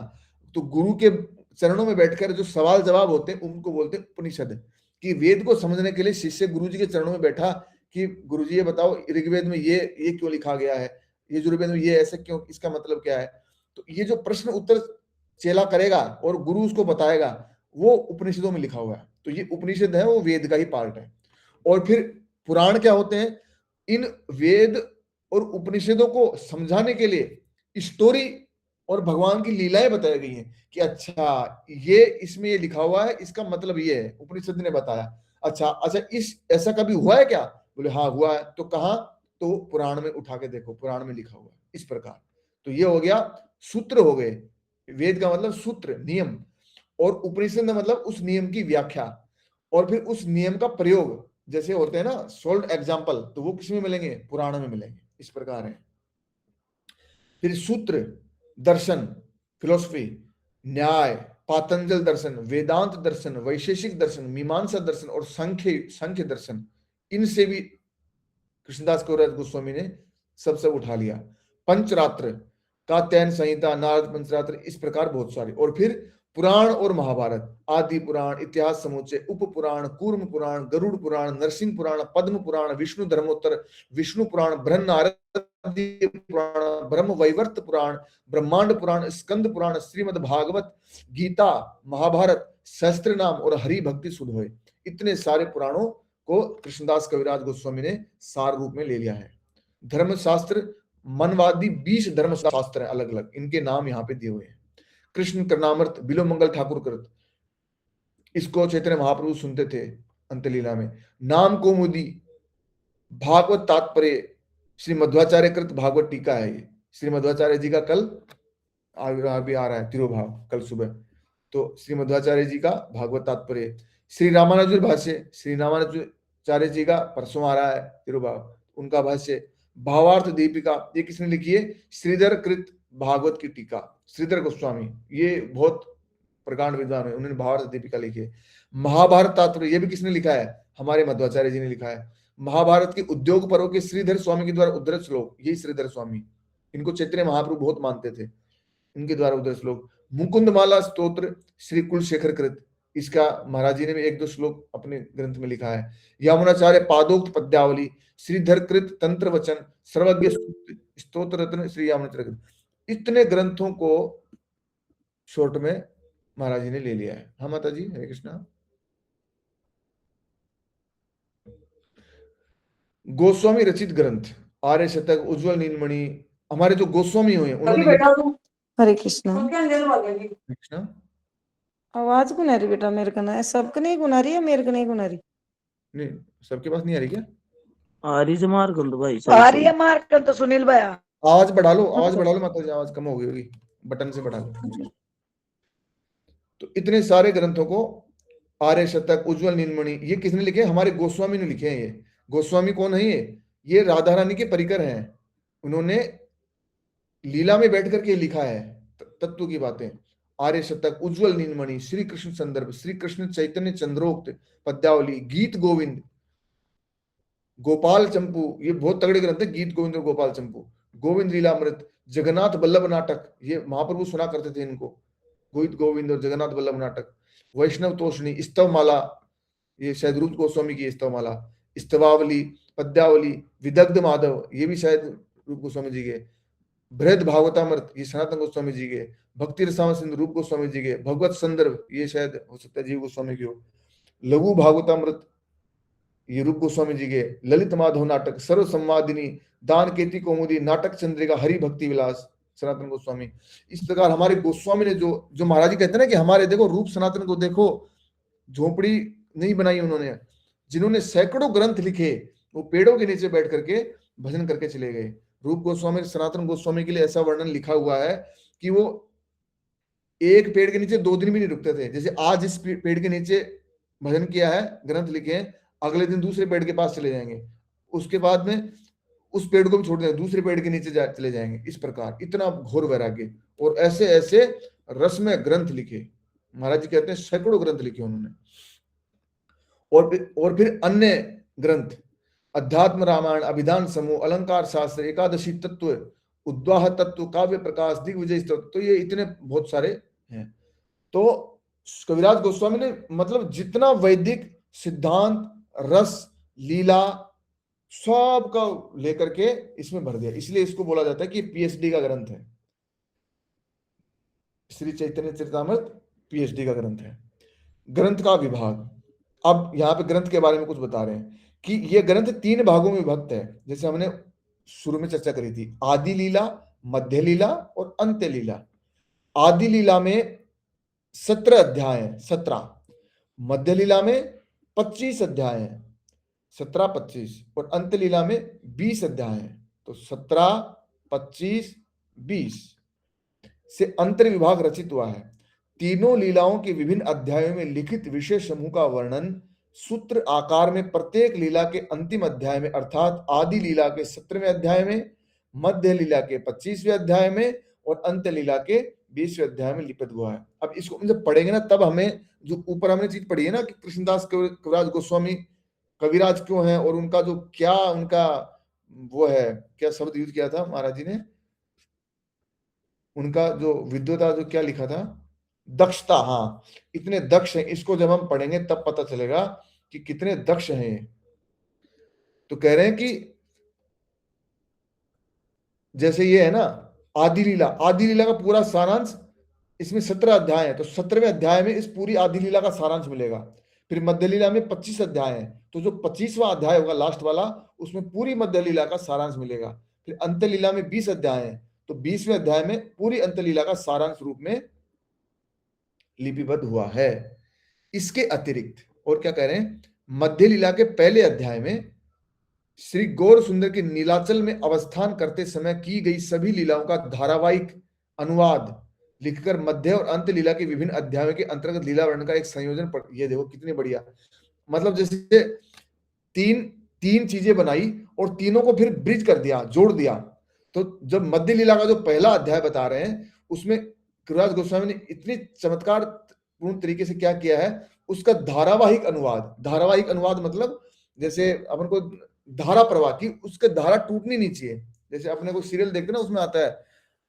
तो गुरु के चरणों में बैठकर जो सवाल जवाब होते हैं उनको बोलते हैं उपनिषद। कि वेद को समझने के लिए शिष्य गुरु जी के चरणों में बैठा कि गुरु जी ये बताओ ऋग्वेद में ये क्यों लिखा गया है, ये यजुर्वेद में ये ऐसे क्यों, इसका मतलब क्या है। तो ये जो प्रश्न उत्तर चेला करेगा और गुरु उसको बताएगा, वो उपनिषदों में लिखा हुआ है। तो ये उपनिषद है, वो वेद का ही पार्ट है। और फिर पुराण क्या होते हैं, इन वेद और उपनिषदों को समझाने के लिए स्टोरी और भगवान की लीलाएं बताई गई हैं कि अच्छा ये इसमें ये लिखा हुआ है, इसका मतलब ये है, उपनिषद ने बताया। अच्छा अच्छा इस ऐसा कभी हुआ है क्या, बोले हाँ हुआ है, तो कहा, तो पुराण में उठा के देखो, पुराण में लिखा हुआ है इस प्रकार। तो ये हो गया, सूत्र हो गए। वेद का मतलब सूत्र, नियम, और उपनिषद का मतलब उस नियम की व्याख्या, और फिर उस नियम का प्रयोग। जैसे होते हैं ना सोल्ड एग्जाम्पल, तो वो किसमें मिलेंगे, पुराण में मिलेंगे। इस प्रकार है। फिर सूत्र, दर्शन, फिलोसफी, न्याय, पातंजल दर्शन, वेदांत दर्शन, वैशेषिक दर्शन, मीमांसा दर्शन और संख्य दर्शन, इनसे भी कृष्णदास कविराज गोस्वामी ने सब उठा लिया। पंचरात्र, कात्यायन संहिता, नारद पंचरात्र, इस प्रकार बहुत सारे। और फिर पुराण और महाभारत, आदि पुराण, इतिहास समुच्चय, उप पुराण, कूर्म पुराण, गरुड़ पुराण, नरसिंह पुराण, पद्म पुराण, विष्णु धर्मोत्तर, विष्णु पुराण, बृहन्नारद पुराण, ब्रह्म वैवर्त पुराण, ब्रह्मांड पुराण, स्कंद पुराण, श्रीमद् भागवत, गीता, महाभारत, सहस्त्र नाम और हरि भक्ति सुधोय, इतने सारे पुराणों को कृष्णदास कविराज गोस्वामी ने सार रूप में ले लिया है। धर्मशास्त्र, मनवादी 20 धर्मशास्त्र है अलग अलग, इनके नाम यहाँ पे दिए हुए हैं। कृष्ण करनामृत, बिलो मंगल ठाकुर कृत, इसको चैतन्य महाप्रभु सुनते थे अंतलीला में। नाम कौमुदी, भागवत तात्पर्य, श्री मध्वाचार्य कृत भागवत टीका है ये, श्री मध्वाचार्य जी का कल अभी आ रहा है तिरुभाव, कल सुबह। तो श्री मध्वाचार्य जी का भागवत तात्पर्य, श्री रामानुजर भाष्य, श्री रामानुजाचार्य जी का परसों आ रहा है तिरुभाव, उनका भाष्य। भावार्थ दीपिका, ये किसने लिखी है? श्रीधर कृत भागवत की टीका, श्रीधर गोस्वामी, ये बहुत प्रकांड विद्वान है, उन्होंने भावार्थ दीपिका लिखी है। महाभारत तात्पर्य, ये भी किसने लिखा है? हमारे मध्वाचार्य जी ने लिखा है। महाभारत के उद्योग पर्व के श्रीधर स्वामी के द्वारा उद्धृत श्लोक, यही श्रीधर स्वामी, इनको चैतन्य महाप्रभु बहुत मानते थे, इनके द्वारा उद्धृत श्लोक। मुकुंदमाला स्तोत्र, श्री कुलशेखर कृत, इसका महाराज जी ने भी 1-2 श्लोक अपने ग्रंथ में लिखा है। यामुनाचार्य पादोक्त पद्यावली, श्रीधर कृत तंत्र वचन, सर्वज्ञ स्तोत्र रत्न, श्री यामुनाचार्य कृत, इतने ग्रंथों को शॉर्ट में महाराज जी ने ले लिया है। हाँ माता जी, हरे कृष्णा। गोस्वामी रचित ग्रंथ, आर्य शतक, उज्जवल नीलमणि, हमारे जो गोस्वामी हुए उन्होंने। हरे कृष्णा। कृष्णा, आवाज गुना रही बेटा, मेरे को ना, सबको नहीं गुना रही है, मेरे को नहीं गुना रही। नहीं सबके पास नहीं आ रही क्या? आ रही से मार कर दो भाई, आ रही है मार कर तो सुनील भैया। आवाज बढ़ा लो, आवाज बढ़ा लो माता जी, आवाज कम हो गई होगी, बटन से बढ़ा लो। तो इतने सारे ग्रंथों को, आर्य शतक, उज्जवल नीलमणि, ये किसने लिखे? हमारे गोस्वामी ने लिखे हैं। ये गोस्वामी कौन है? ये राधा रानी के परिकर हैं, उन्होंने लीला में बैठ करके लिखा है तत्व की बातें। आर्य शतक, उज्जवल नीलमणि, श्री कृष्ण संदर्भ, श्री कृष्ण चैतन्य चंद्रोक्त पद्यावली, गीत गोविंद, गोपाल चंपू, ये बहुत तगड़े ग्रंथ है, गीत गोविंद और गोपाल चंपू। गोविंद लीलामृत, जगन्नाथ बल्लभ नाटक, ये महाप्रभु सुना करते थे इनको, गीत गोविंद और जगन्नाथ बल्लभ नाटक। वैष्णव तोषणी, स्तव माला, ये शायद रूप गोस्वामी की स्तव माला। स्तवावली, पद्यावली, विदग्ध माधव, ये भी शायद रूप गोस्वामी जी के। बृहद भागवतामृत, ये सनातन गोस्वामी जी के। भक्ति रसायन सिंधु, रूप गोस्वामी जी के। भगवत संदर्भ, ये शायद हो सकता है जीव गोस्वामी की हो। लघु भागवतामृत, ये रूप गोस्वामी जी के। ललित माधव नाटक, सर्व संवादिनी, दान केती कौमुदी, नाटक चंद्रिका, हरि भक्ति विलास, सनातन गोस्वामी। इस प्रकार हमारे गोस्वामी ने जो जो महाराज जी कहते हैं ना कि हमारे देखो रूप सनातन को देखो, झोपड़ी नहीं बनाई उन्होंने, जिन्होंने सैकड़ों ग्रंथ लिखे, वो पेड़ों के नीचे बैठ करके भजन करके चले गए। रूप गोस्वामी, सनातन गोस्वामी के लिए ऐसा वर्णन लिखा हुआ है कि वो एक पेड़ के नीचे 2 दिन भी नहीं रुकते थे। जैसे आज इस पेड़ के नीचे भजन किया है, ग्रंथ लिखे हैं, अगले दिन दूसरे पेड़ के पास चले जाएंगे, उसके बाद में उस पेड़ को भी छोड़ देंगे, दूसरे पेड़ के नीचे चले जाएंगे। इस प्रकार इतना घोर वैराग्य, और ऐसे ऐसे रसमय ग्रंथ लिखे महाराज जी, कहते हैं सैकड़ों ग्रंथ लिखे उन्होंने। और फिर अन्य ग्रंथ, अध्यात्म रामायण, अभिधान समूह, अलंकार शास्त्र, एकादशी तत्व, उद्वाह तत्व, काव्य प्रकाश, दिग्विजय स्तोत्र, तो ये इतने बहुत सारे हैं। तो कविराज गोस्वामी ने मतलब जितना वैदिक सिद्धांत, रस, लीला सब का लेकर के इसमें भर दिया, इसलिए इसको बोला जाता है कि पीएचडी का ग्रंथ है। श्री चैतन्य चरितामृत पीएचडी का ग्रंथ है। ग्रंथ का विभाग, अब यहाँ पे ग्रंथ के बारे में कुछ बता रहे हैं कि यह ग्रंथ 3 भागों में विभक्त है, जैसे हमने शुरू में चर्चा करी थी। आदि लीला, मध्य लीला और अंत्य लीला। आदि लीला में 17 अध्याय हैं, 17। मध्य लीला में 25 अध्याय हैं, 17-25, और अंत्य लीला में 20 अध्याय हैं। तो 17, 25, 20 से अंतर विभाग रचित हुआ है। तीनों लीलाओं के विभिन्न अध्यायों में लिखित विषय समूह का वर्णन सूत्र आकार में प्रत्येक लीला के अंतिम अध्याय में, अर्थात आदि लीला के 17वें अध्याय में, मध्य लीला के 25वें अध्याय में और अंत्य लीला के 20वें अध्याय में लिखित हुआ है। अब इसको जब पढ़ेंगे ना, तब हमें जो ऊपर हमने चीज पढ़ी है ना कि कृष्णदास कविराज गोस्वामी कविराज क्यों है, और उनका जो क्या उनका वो है, क्या शब्द यूज किया था महाराज जी ने, उनका जो विद्वता, जो क्या लिखा था, दक्षता, हाँ, इतने दक्ष हैं। इसको जब हम पढ़ेंगे तब पता चलेगा कि कितने दक्ष हैं ये। तो कह रहे हैं कि जैसे ये है ना आदि लीला, आदि लीला का पूरा सारांश, इसमें 17 अध्याय है, तो 17वें अध्याय में इस पूरी आदि लीला का सारांश मिलेगा। फिर मध्य लीला में 25 अध्याय है, तो जो 25वां अध्याय होगा लास्ट वाला, उसमें पूरी मध्य लीला का सारांश मिलेगा। फिर अंत लीला में 20 अध्याय है, तो 20वें अध्याय में पूरी अंत लीला का सारांश रूप में लिपिबद्ध हुआ है। इसके अतिरिक्त और क्या कह रहे हैं, मध्य लीला के पहले अध्याय में श्री गौर सुंदर के नीलाचल में अवस्थान करते समय की गई सभी लीलाओं का धारावाहिक अनुवाद लिखकर मध्य और अंत लीला के विभिन्न अध्यायों के अंतर्गत लीला वर्णन का एक संयोजन ये देखो कितनी बढ़िया, मतलब जैसे तीन चीजें बनाई और तीनों को फिर ब्रिज कर दिया, जोड़ दिया। तो जब मध्य लीला का जो पहला अध्याय बता रहे हैं, उसमें कविराज गोस्वामी ने इतनी चमत्कार पूर्ण तरीके से क्या किया है, उसका धारावाहिक अनुवाद। धारावाहिक अनुवाद मतलब जैसे अपन को धारा प्रवाह की, उसके धारा टूटनी नहीं चाहिए। जैसे अपने को सीरियल देखते ना, उसमें आता है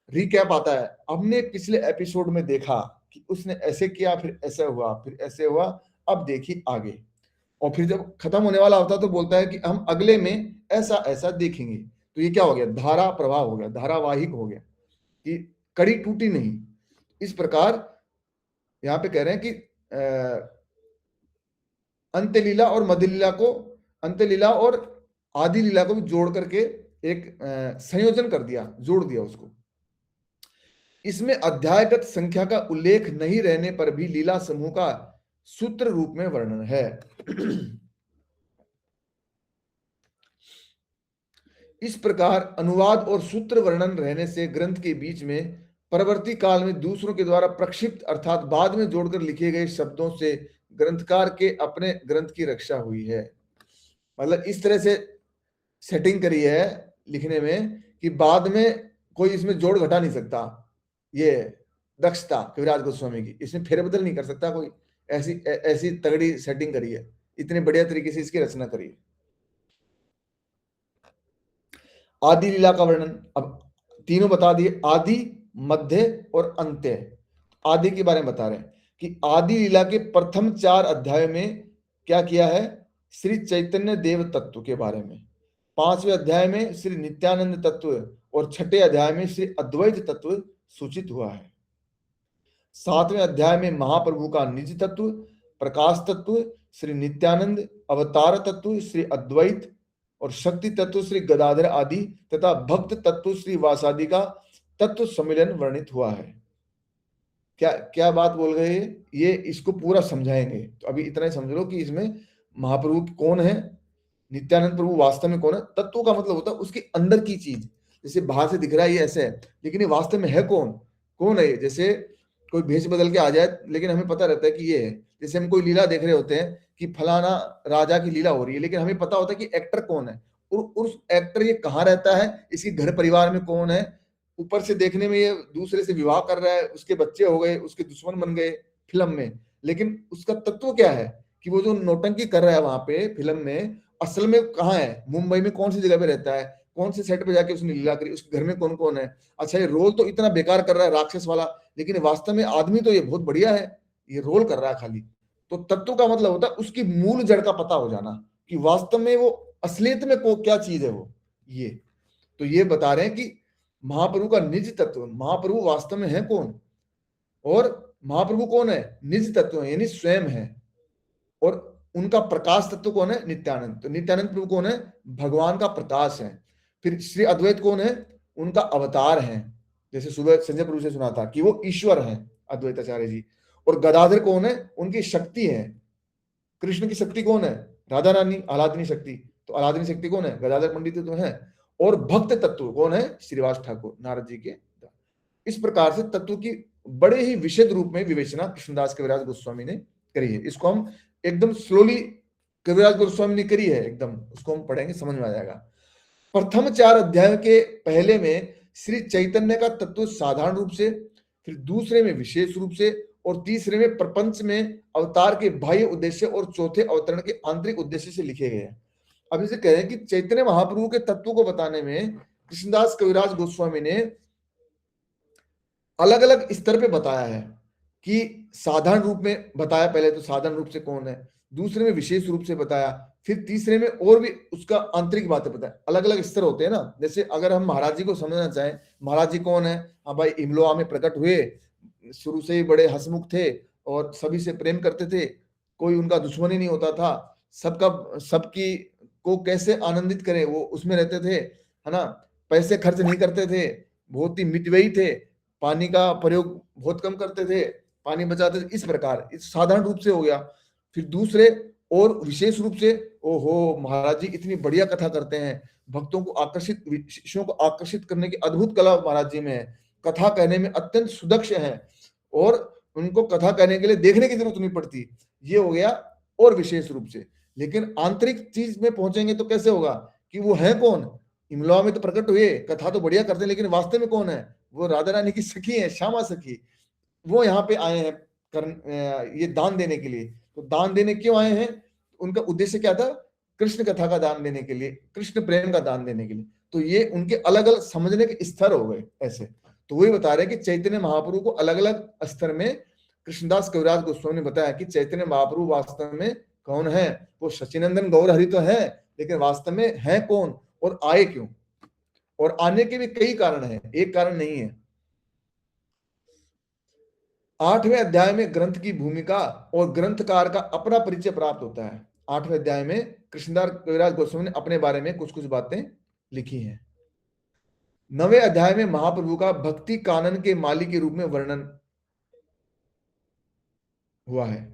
रिकैप आता है, हमने पिछले एपिसोड में देखा कि उसने ऐसे किया, फिर ऐसे हुआ, फिर ऐसे हुआ, अब देखिए आगे। और फिर जब खत्म होने वाला होता है तो बोलता है कि हम अगले में ऐसा ऐसा देखेंगे। तो ये क्या हो गया, धारा प्रवाह हो गया, धारावाहिक हो गया, कि कड़ी टूटी नहीं। इस प्रकार यहाँ पे कह रहे हैं कि अंत्य लीला और मध्य लीला को, अंत्य लीला और आदि लीला को भी जोड़ करके एक संयोजन कर दिया, जोड़ दिया उसको। इसमें अध्यायगत संख्या का उल्लेख नहीं रहने पर भी लीला समूह का सूत्र रूप में वर्णन है। इस प्रकार अनुवाद और सूत्र वर्णन रहने से ग्रंथ के बीच में परवर्ती काल में दूसरों के द्वारा प्रक्षिप्त अर्थात बाद में जोड़कर लिखे गए शब्दों से ग्रंथकार के अपने ग्रंथ की रक्षा हुई है। मतलब इस तरह से सेटिंग करी है लिखने में कि बाद में कोई इसमें जोड़ घटा नहीं सकता। ये दक्षता कविराज गोस्वामी की, इसमें फेरबदल नहीं कर सकता कोई। ऐसी तगड़ी सेटिंग करी है, इतने बढ़िया तरीके से इसकी रचना करी है। आदि लीला का वर्णन अब तीनों बता दिए, आदि, मध्य और अंत्य। आदि के बारे में बता रहे हैं कि आदि लीला के प्रथम 4 अध्याय में क्या किया है, श्री चैतन्य देव तत्व के बारे में। 5वें अध्याय में श्री नित्यानंद तत्व और 6ठे अध्याय में श्री अद्वैत तत्व सूचित हुआ है। 7वें अध्याय में महाप्रभु का निज तत्व, प्रकाश तत्व, श्री नित्यानंद, अवतार तत्व श्री अद्वैत और शक्ति तत्व श्री गदाधर आदि तथा भक्त तत्व श्री वासादि का तत्व सम्मिलन वर्णित हुआ है। क्या क्या बात बोल गए ये, इसको पूरा समझाएंगे। तो अभी इतना ही समझ लो कि इसमें महाप्रभु कौन है, नित्यानंद प्रभु वास्तव में कौन है। तत्व का मतलब होता है उसके अंदर की चीज, जैसे बाहर से दिख रहा है ये ऐसे है, लेकिन ये वास्तव में है कौन, कौन है ये। जैसे कोई भेष बदल के आ जाए लेकिन हमें पता रहता है कि ये है। जैसे हम कोई लीला देख रहे होते हैं कि फलाना राजा की लीला हो रही है, लेकिन हमें पता होता है कि एक्टर कौन है और उस एक्टर ये कहाँ रहता है, इसके घर परिवार में कौन है। ऊपर से देखने में ये दूसरे से विवाह कर रहा है, उसके बच्चे हो गए, उसके दुश्मन बन गए फिल्म में, लेकिन उसका तत्व क्या है कि वो जो नौटंकी कर रहा है वहां पे फिल्म में, असल में कहाँ है, मुंबई में कौन सी जगह पे रहता है, कौन से सेट पे जाके उसने लीला करी, उसके घर में कौन कौन है। अच्छा, ये रोल तो इतना बेकार कर रहा है राक्षस वाला, लेकिन वास्तव में आदमी तो ये बहुत बढ़िया है, ये रोल कर रहा है खाली। तो तत्व का मतलब होता है उसकी मूल जड़ का पता हो जाना कि वास्तव में वो असलियत में को क्या चीज है वो। ये तो ये बता रहे हैं कि महाप्रभु का निज तत्व, महाप्रभु वास्तव में है कौन, और महाप्रभु कौन है, निज तत्व है यानी स्वयं है। और उनका प्रकाश तत्व कौन है, नित्यानंद। तो नित्यानंद प्रभु कौन है, भगवान का प्रकाश है। फिर श्री अद्वैत कौन है, उनका अवतार है। जैसे सुबह संजय प्रभु से सुना था कि वो ईश्वर है अद्वैताचार्य जी। और गदाधर कौन है, उनकी शक्ति है। कृष्ण की शक्ति कौन है, राधा रानी आह्लादिनी शक्ति। तो आह्लादिनी शक्ति कौन है, गदाधर पंडित तो है। और भक्त तत्व कौन है, श्रीवास ठाकुर नारद जी के। इस प्रकार से तत्व की बड़े ही विशद रूप में विवेचना कृष्णदास कविराज गोस्वामी ने करी है। इसको हम एकदम स्लोली कविराज गोस्वामी ने करी है एकदम, उसको हम पढ़ेंगे समझ में आ जाएगा। प्रथम 4 अध्याय के पहले में श्री चैतन्य का तत्व साधारण रूप से, फिर दूसरे में विशेष रूप से, और तीसरे में प्रपंच में अवतार के बाह्य उद्देश्य, और चौथे अवतरण के आंतरिक उद्देश्य से लिखे गए हैं। अब इसे कह रहे हैं कि चैतन्य महाप्रभु के तत्व को बताने में कृष्णदास कविराज गोस्वामी ने अलग अलग स्तर पे बताया है कि साधारण रूप में बताया, पहले तो साधारण रूप से कौन है, दूसरे में विशेष रूप से बताया, फिर तीसरे में और भी उसका आंतरिक बातें बताया। अलग अलग स्तर होते हैं ना। जैसे अगर हम महाराज जी को समझना चाहें, महाराज जी कौन है? हाँ भाई, इमलोआ में प्रकट हुए, शुरू से ही बड़े हंसमुख थे और सभी से प्रेम करते थे, कोई उनका दुश्मन ही नहीं होता था, सबका सबकी को कैसे आनंदित करें वो उसमें रहते थे, है ना। पैसे खर्च नहीं करते थे, बहुत ही मितव्ययी थे, पानी का प्रयोग बहुत कम करते थे, पानी बचाते थे। इस प्रकार इस साधारण रूप से हो गया। फिर दूसरे और विशेष रूप से, ओहो महाराज जी इतनी बढ़िया कथा करते हैं, भक्तों को आकर्षित, शिष्यों को आकर्षित करने की अद्भुत कला महाराज जी में है, कथा कहने में अत्यंत सुदक्ष हैं और उनको कथा कहने के लिए देखने की जरूरत नहीं पड़ती। ये हो गया और विशेष रूप से। लेकिन आंतरिक चीज में पहुंचेंगे तो कैसे होगा कि वो है कौन? इमलोआ में तो प्रकट हुए, कथा तो बढ़िया करते हैं, लेकिन वास्तव में कौन है? वो राधा रानी की सखी है, श्यामा सखी। वो यहाँ पे आए हैं ये दान देने के लिए। तो दान देने क्यों आए हैं? उनका उद्देश्य क्या था? कृष्ण कथा का दान देने के लिए, कृष्ण प्रेम का दान देने के लिए। तो ये उनके अलग अलग समझने के स्तर हो गए ऐसे। तो वही बता रहे हैं कि चैतन्य महाप्रभु को अलग अलग स्तर में कृष्णदास कविराज गोस्वामी ने बताया कि चैतन्य महाप्रभु वास्तव में कौन है। वो सचिनंदन गौर हरि तो है, लेकिन वास्तव में है कौन और आए क्यों? और आने के भी कई कारण हैं, एक कारण नहीं है। 8वें अध्याय में ग्रंथ की भूमिका और ग्रंथकार का अपना परिचय प्राप्त होता है। 8वें अध्याय में कृष्णदास कविराज गोस्वामी ने अपने बारे में कुछ कुछ बातें लिखी हैं। 9वें अध्याय में महाप्रभु का भक्ति कानन के माली के रूप में वर्णन हुआ है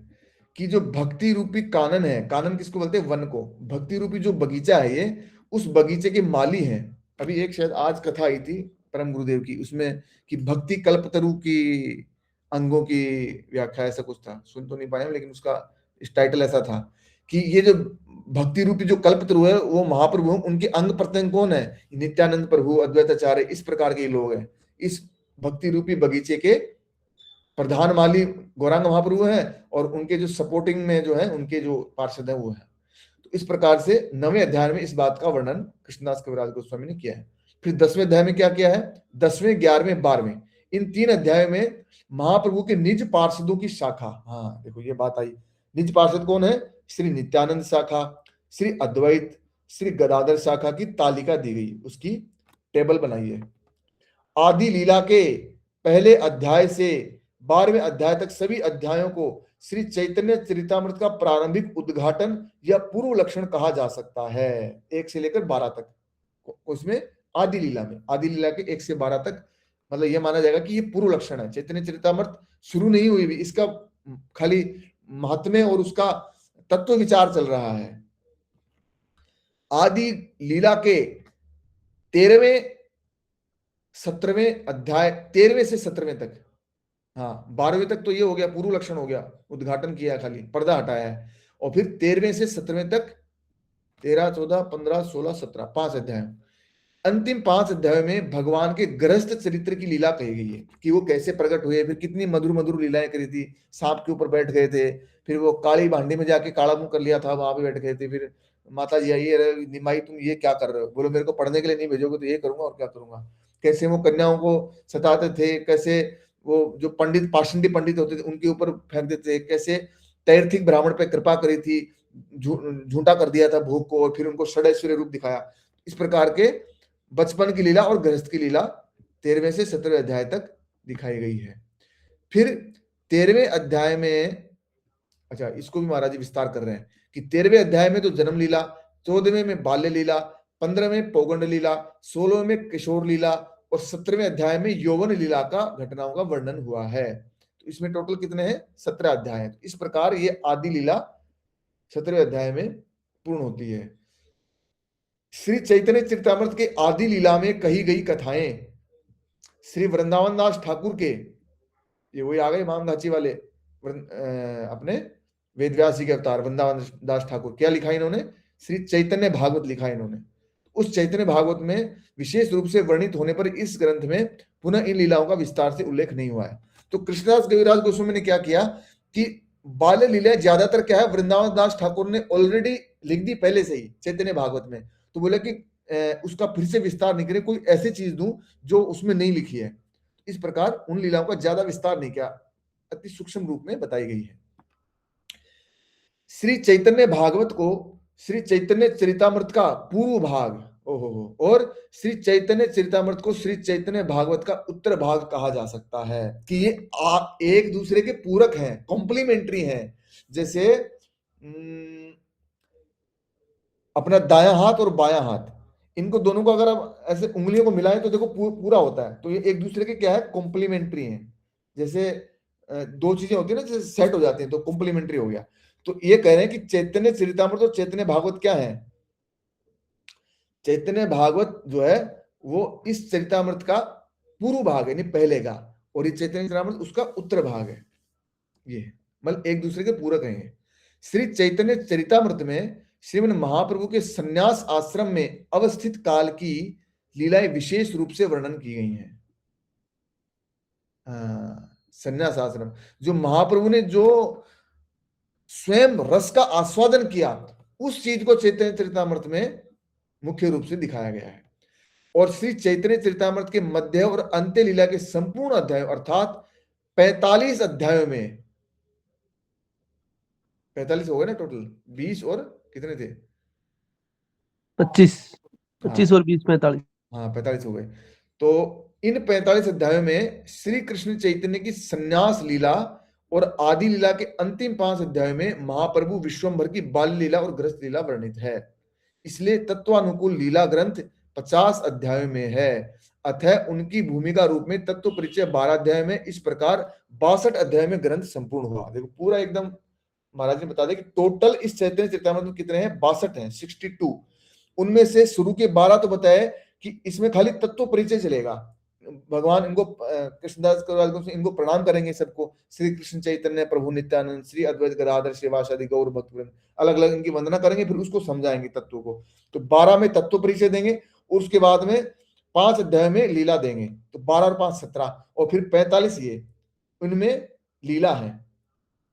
कि जो भक्ति रूपी कानन है, कानन किसको बोलते हैं? वन को। भक्ति रूपी जो बगीचा है ये, उस बगीचे के माली हैं। अभी एक शायद आज कथा आई थी परम गुरुदेव की, उसमें कि भक्ति कल्पतरु की अंगों की व्याख्या, ऐसा कुछ था, सुन तो नहीं पाया लेकिन उसका टाइटल ऐसा था कि ये जो भक्ति रूपी जो कल्पतरु है वो महाप्रभु, उनके अंग प्रत्यंग कौन है? नित्यानंद प्रभु, अद्वैताचार्य, इस प्रकार के लोग हैं। इस भक्ति रूपी बगीचे के प्रधान माली गौरांग महाप्रभु हैं और उनके जो सपोर्टिंग में जो है उनके जो पार्षद है वो है। तो इस प्रकार से 9वें अध्याय में इस बात का वर्णन कृष्णदास कविराज गोस्वामी ने किया है। फिर 10वें अध्याय में क्या किया है? 10वें, 11वें, 12वें, इन 3 अध्याय में महाप्रभु के निज पार्षदों की शाखा। हाँ देखो ये बात आई, निज पार्षद कौन है? श्री नित्यानंद शाखा, श्री अद्वैत, श्री गदाधर शाखा की तालिका दी गई, उसकी टेबल बनाई है। आदि लीला के पहले अध्याय से 12वें अध्याय तक सभी अध्यायों को श्री चैतन्य चरितामृत का प्रारंभिक उद्घाटन या पूर्व लक्षण कहा जा सकता है। 1 से लेकर 12 तक उसमें आदि लीला में, आदि लीला के 1 से 12 तक मतलब यह माना जाएगा कि ये पूर्व लक्षण है। चैतन्य चरितामृत शुरू नहीं हुई भी, इसका खाली महात्म्य और उसका तत्व विचार चल रहा है। आदि लीला के 13वें 17वें अध्याय, 13वें से 17वें तक, हाँ 12वें तक तो ये हो गया पूर्व लक्षण हो गया, उद्घाटन किया, खाली पर्दा हटाया है। और फिर 13वें से 17वें तक 13, 14, 15, 16, 17 5 अध्याय। अंतिम 5 अध्याय में भगवान के गृहस्थ चरित्र की लीला कही गई है कि वो कैसे प्रकट हुए, फिर कितनी मधुर मधुर लीलाएं करी थी। सांप के ऊपर बैठ गए थे, फिर वो काली भांडी में जाके काला मुंह कर लिया था, वहां पे बैठ गए थे। फिर माता जी आई, अरे निमाई तुम ये क्या कर रहे हो? बोलो मेरे को पढ़ने के लिए नहीं भेजोगे तो ये करूंगा और क्या करूंगा। कैसे वो कन्याओं को सताते थे, कैसे वो जो पंडित पाषंडी पंडित होते थे उनके ऊपर फेंक देते थे, कैसे तैर्थिक ब्राह्मण पे कृपा करी थी, झूठा कर दिया था भोग को और फिर उनको षडैश्वर्य रूप दिखाया। इस प्रकार के बचपन की लीला और गृहस्थ की लीला 13वें से 17वें अध्याय तक दिखाई गई है। फिर 13वें अध्याय में, अच्छा इसको भी महाराज जी विस्तार कर रहे हैं कि 13वें अध्याय में तो जन्म लीला, 14वें में बाल्य लीला, 15वें पौगंड लीला, 16वें में किशोर लीला और 17वें अध्याय में यौवन लीला का घटनाओं का वर्णन हुआ है। तो इसमें टोटल कितने हैं? 17 अध्याय हैं। इस प्रकार ये आदि लीला 17वें अध्याय में पूर्ण होती है। श्री चैतन्य चरितामृत के आदि लीला में कही गई कथाएं श्री वृंदावन दास ठाकुर के, ये वही आ गए मामधाची वाले अपने वेदव्यास जी के अवतार वृंदावन दास ठाकुर, क्या लिखा इन्होंने? श्री चैतन्य भागवत लिखा इन्होंने। उस चैतन्य भागवत में विशेष रूप से वर्णित होने पर इस ग्रंथ में पुनः इन लीलाओं का विस्तार से उल्लेख नहीं हुआ है। तो कृष्णदास कविराज गोस्वामी ने क्या किया कि बाल्य लीला ज्यादातर क्या है, वृंदावन दास ठाकुर ने ऑलरेडी लिख दी पहले से ही चैतन्य भागवत में। तो बोले कि उसका फिर से विस्तार नहीं करे, कोई ऐसी चीज दूं जो उसमें नहीं लिखी है। इस प्रकार उन लीलाओं का ज्यादा विस्तार नहीं किया, अति सूक्ष्म रूप में बताई गई है। श्री चैतन्य भागवत को श्री चैतन्य चरितामृत का पूर्व भाग, ओहो, और श्री चैतन्य चरितामृत को श्री चैतन्य भागवत का उत्तर भाग कहा जा सकता है कि ये एक दूसरे के पूरक हैं, कॉम्प्लीमेंट्री हैं। जैसे अपना दायां हाथ और बायां हाथ, इनको दोनों को अगर आप ऐसे उंगलियों को मिलाएं तो देखो पूरा होता है। तो ये एक दूसरे के क्या है, कॉम्प्लीमेंट्री हैं। जैसे दो चीजें होती है ना, जैसे सेट हो जाती हैं तो कॉम्प्लीमेंट्री हो गया। तो ये कह रहे हैं कि चैतन्य चरितामृत और चैतन्य भागवत क्या है, चैतन्य भागवत जो है वो इस चरितामृत का पूर्व भाग है, नहीं पहले का, और ये चैतन्य चरितामृत उसका उत्तर भाग है। ये मतलब एक दूसरे के पूरक हैं। श्री चैतन्य चरितामृत में श्रीमन महाप्रभु के संन्यास आश्रम में अवस्थित काल की लीलाएं विशेष रूप से वर्णन की गई हैं। संन्यास आश्रम, जो महाप्रभु ने जो स्वयं रस का आस्वादन किया, उस चीज को चैतन्य चरितामृत में मुख्य रूप से दिखाया गया है। और श्री चैतन्य चरितामृत के मध्य और अंत्य लीला के संपूर्ण अध्यायों अर्थात 45 अध्यायों में, 45 हो गए ना टोटल, 20 और कितने थे, 25 और 20 45। हाँ 45 हो गए। तो इन 45 अध्यायों में श्री कृष्ण चैतन्य की संन्यास लीला और आदि लीला के अंतिम 5 अध्यायों में महाप्रभु विश्वम्भर की बाल लीला और गृहस्थ लीला वर्णित है। इसलिए तत्वानुकूल लीला ग्रंथ 50 अध्यायों में है। अतः उनकी भूमिका रूप में तत्व परिचय 12 अध्याय में, इस प्रकार 62 अध्याय में ग्रंथ संपूर्ण हुआ। देखो पूरा एकदम महाराज ने बता दिया कि टोटल इस चैतन्य चरितामृत में कितने हैं, 62 हैं, 62। उनमें से शुरू के 12 तो बताए कि इसमें खाली तत्व परिचय चलेगा। भगवान इनको कृष्णदास कविराज इनको प्रणाम करेंगे सबको, श्री कृष्ण चैतन्य प्रभु नित्यानंद श्री अद्वैत गदाधर श्रीवासादि गौर भक्तवृंद, अलग अलग इनकी वंदना करेंगे, फिर उसको समझाएंगे तत्व को। तो 12 में तत्व परिचय देंगे, और उसके बाद में 5 अध्याय में लीला देंगे। तो 12 और 5 17, और फिर 45 ये उनमें लीला है।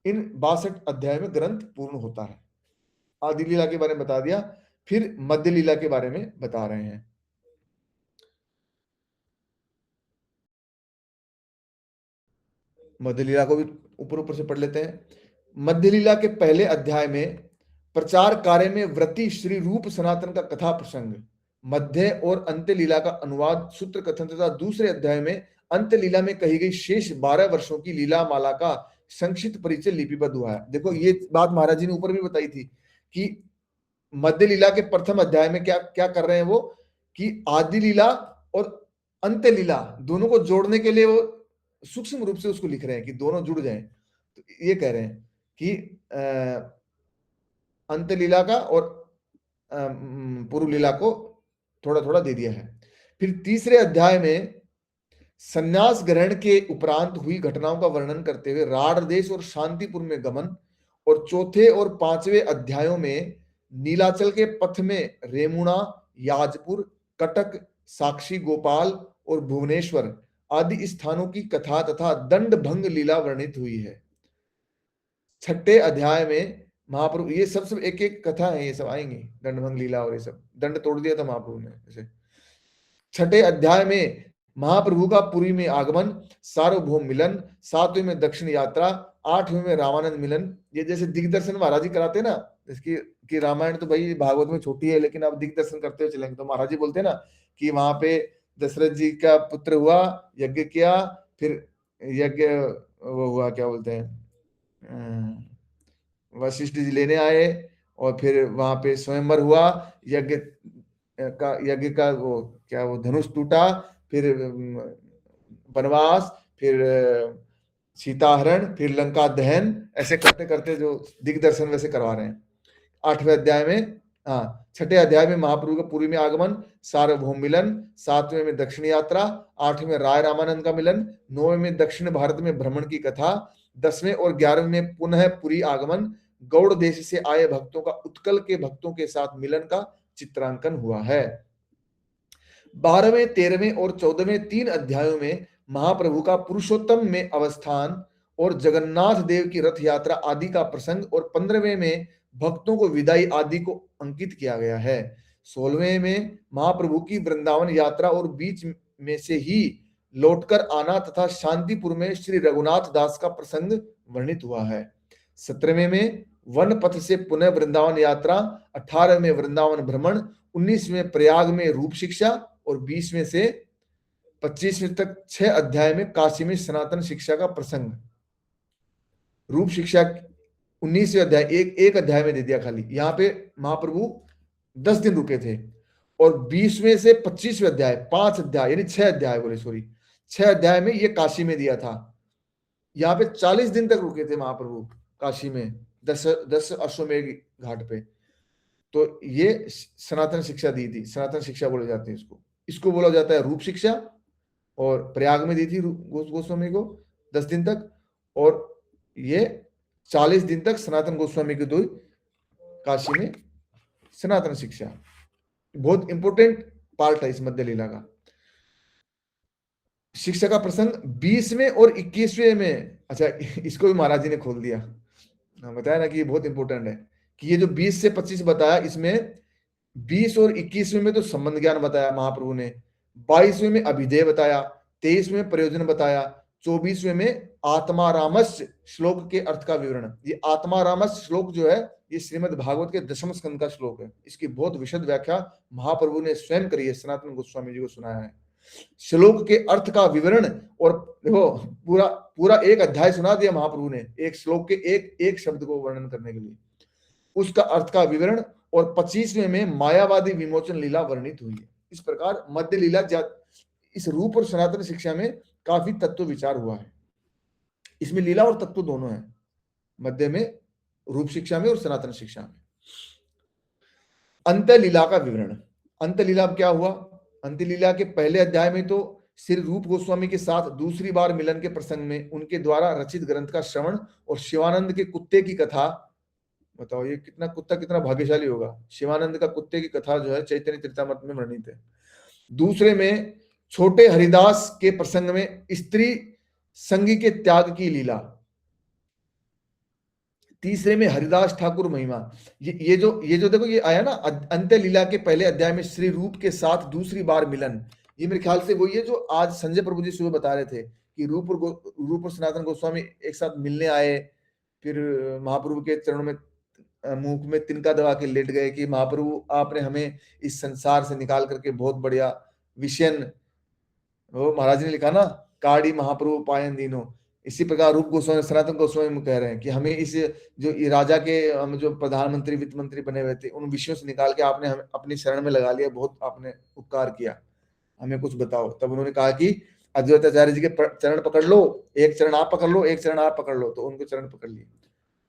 इन 62 अध्याय में ग्रंथ पूर्ण होता है। आदि लीला के बारे में बता दिया, फिर मध्य लीला के बारे में बता रहे हैं। मध्य लीला को भी ऊपर ऊपर से पढ़ लेते हैं। मध्य लीला के पहले अध्याय में प्रचार कार्य में व्रती श्री रूप सनातन का कथा प्रसंग, मध्य और अंत्य लीला का अनुवाद सूत्र कथन तथा दूसरे अध्याय में अंत्य लीला में कही गई शेष 12 वर्षों की लीला माला का संक्षिप्त परिचय लिपिबद्ध हुआ है। देखो ये बात महाराज जी ने ऊपर भी बताई थी कि मध्य लीला के प्रथम अध्याय में क्या क्या कर रहे हैं वो, कि आदि लीला और अंत्य लीला दोनों को जोड़ने के लिए वो सूक्ष्म रूप से उसको लिख रहे हैं कि दोनों जुड़ जाएं। तो ये कह रहे हैं कि अंत्य लीला का और पूर्व लीला को थोड़ा थोड़ा दे दिया है। फिर तीसरे अध्याय में संन्यास ग्रहण के उपरांत हुई घटनाओं का वर्णन करते हुए राढ़ देश और शांतिपुर में गमन, और चौथे और 5वें अध्यायों में नीलाचल के पथ में रेमुणा, याजपुर, कटक, साक्षी गोपाल और भुवनेश्वर आदि स्थानों की कथा तथा दंड भंग लीला वर्णित हुई है। छठे अध्याय में महाप्रभु, ये सब एक एक कथा है, ये सब आएंगे, दंड भंग लीला और ये सब, दंड तोड़ दिया था महाप्रभु ने जैसे। छठे अध्याय में महाप्रभु का पुरी में आगमन, सार्वभौम मिलन, 7वें में दक्षिण यात्रा, 8वें में रामानंद मिलन। ये जैसे दिग्दर्शन महाराज जी कराते ना, इसकी कि रामायण तो भाई भागवत में छोटी है, लेकिन आप दिग्दर्शन करते हुए चलेंगे। तो महाराज जी बोलते हैं ना कि वहां पे दशरथ जी का पुत्र हुआ, यज्ञ किया, फिर यज्ञ वो हुआ, क्या बोलते हैं, वशिष्ठ जी लेने आए, और फिर वहां पे स्वयंवर हुआ, यज्ञ का वो क्या, वो धनुष टूटा, फिर वनवास, फिर सीताहरण, फिर लंका दहन, ऐसे करते करते जो दिग्दर्शन वैसे करवा रहे हैं। 8वें अध्याय में, छठे अध्याय में महाप्रभु का पुरी में आगमन, सार्वभौम मिलन, 7वें में दक्षिण यात्रा, 8वें में राय रामानंद का मिलन, 9वें में दक्षिण भारत में भ्रमण की कथा, 10वें और 11वें में पुनः पुरी आगमन, गौड़ देश से आए भक्तों का उत्कल के भक्तों के साथ मिलन का चित्रांकन हुआ है। 12वें, 13वें और 14वें 3 अध्यायों में महाप्रभु का पुरुषोत्तम में अवस्थान और जगन्नाथ देव की रथ यात्रा आदि का प्रसंग, और 15वें में भक्तों को विदाई आदि को अंकित किया गया है। 16वें में महाप्रभु की वृंदावन यात्रा और बीच में से ही लौटकर आना तथा शांतिपुर में श्री रघुनाथ दास का प्रसंग वर्णित हुआ है। 17वें में वन पथ से पुनः वृंदावन यात्रा, 18वें में वृंदावन भ्रमण, 19वें प्रयाग में रूप शिक्षा और 20वें से 25वें तक 6 अध्याय में काशी में सनातन शिक्षा का प्रसंग। रूप शिक्षा 19वें अध्याय एक अध्याय में दे दिया खाली। यहाँ पे महाप्रभु 10 दिन रुके थे और 20वें से 25वें अध्याय 5 अध्याय यानी 6 अध्याय बोले सॉरी 6 अध्याय में ये काशी में दिया था। यहाँ पे 40 दिन तक रुके थे महाप्रभु काशी में 10 अश्वमेध घाट पे। तो ये सनातन शिक्षा दी थी, सनातन शिक्षा बोले जाते हैं इसको बोला जाता है रूप शिक्षा। और प्रयाग में दी थी गोस्वामी को 10 दिन तक, और ये 40 दिन तक सनातन गोस्वामी की दो काशी में सनातन शिक्षा। बहुत इंपॉर्टेंट पार्ट है इस मध्य लीला का। शिक्षा का प्रसंग 20वें और 21वें में, अच्छा इसको भी महाराज जी ने खोल दिया, बताया ना कि ये बहुत इंपॉर्टेंट है कि ये जो 20 से 25 बताया, इसमें 20 और 21वें में तो संबंध ज्ञान बताया महाप्रभु ने, 22वें में अभिधेय बताया, 23वें में प्रयोजन बताया, 24वें में आत्मारामस्य श्लोक के अर्थ का विवरण। ये आत्मारामस्य श्लोक जो है ये श्रीमद् भागवत के 10वें स्कंद का श्लोक है। इसकी बहुत विशद व्याख्या महाप्रभु ने स्वयं करी है, सनातन गोस्वामी जी को सुनाया है। श्लोक के अर्थ का विवरण, और देखो पूरा एक अध्याय सुना दिया महाप्रभु ने एक श्लोक के एक शब्द को वर्णन करने के लिए, उसका अर्थ का विवरण। और 25वें में मायावादी विमोचन लीला वर्णित हुई है। इस प्रकार मध्य लीला इस रूप और सनातन शिक्षा में काफी तत्व विचार हुआ है। इसमें लीला और तत्व दोनों है, मध्य में रूप शिक्षा में और सनातन शिक्षा में। अंत लीला का विवरण। अंत लीला क्या हुआ? अंत लीला के पहले अध्याय में तो श्री रूप गोस्वामी के साथ दूसरी बार मिलन के प्रसंग में उनके द्वारा रचित ग्रंथ का श्रवण और शिवानंद के कुत्ते की कथा। बताओ ये कुत्ता कितना भाग्यशाली होगा। शिवानंद का कुत्ते की कथा जो है चैतन्य चरितामृत में वर्णित है। दूसरे में छोटे हरिदास के प्रसंग में स्त्री संगी के त्याग की लीला। तीसरे में हरिदास ठाकुर महिमा। ये जो देखो ये आया ना अंत्य लीला के पहले अध्याय में श्री रूप के साथ दूसरी बार मिलन, ये मेरे ख्याल से वही है जो आज संजय प्रभु जी सुबह बता रहे थे कि रूप और सनातन गोस्वामी एक साथ मिलने आए, फिर महाप्रभु के चरणों में मुख में तिनका दबा के लेट गए कि महाप्रभु आपने हमें इस संसार से निकाल करके बहुत बढ़िया विषयन, वो महाराज ने लिखा ना काड़ी महाप्रभु पायन दीनो। इसी प्रकार रूप गोस्वामी सनातन गोस्वामी कह रहे हैं कि हमें इस जो राजा के हम जो प्रधानमंत्री वित्त मंत्री बने हुए थे उन विषयों से निकाल के आपने हमें अपनी शरण में लगा लिया, बहुत आपने उपकार किया, हमें कुछ बताओ। तब उन्होंने कहा कि अद्वैताचार्य जी के चरण पकड़ लो, एक चरण आप पकड़ लो, एक चरण आप पकड़ लो, तो उनको चरण पकड़ लिए।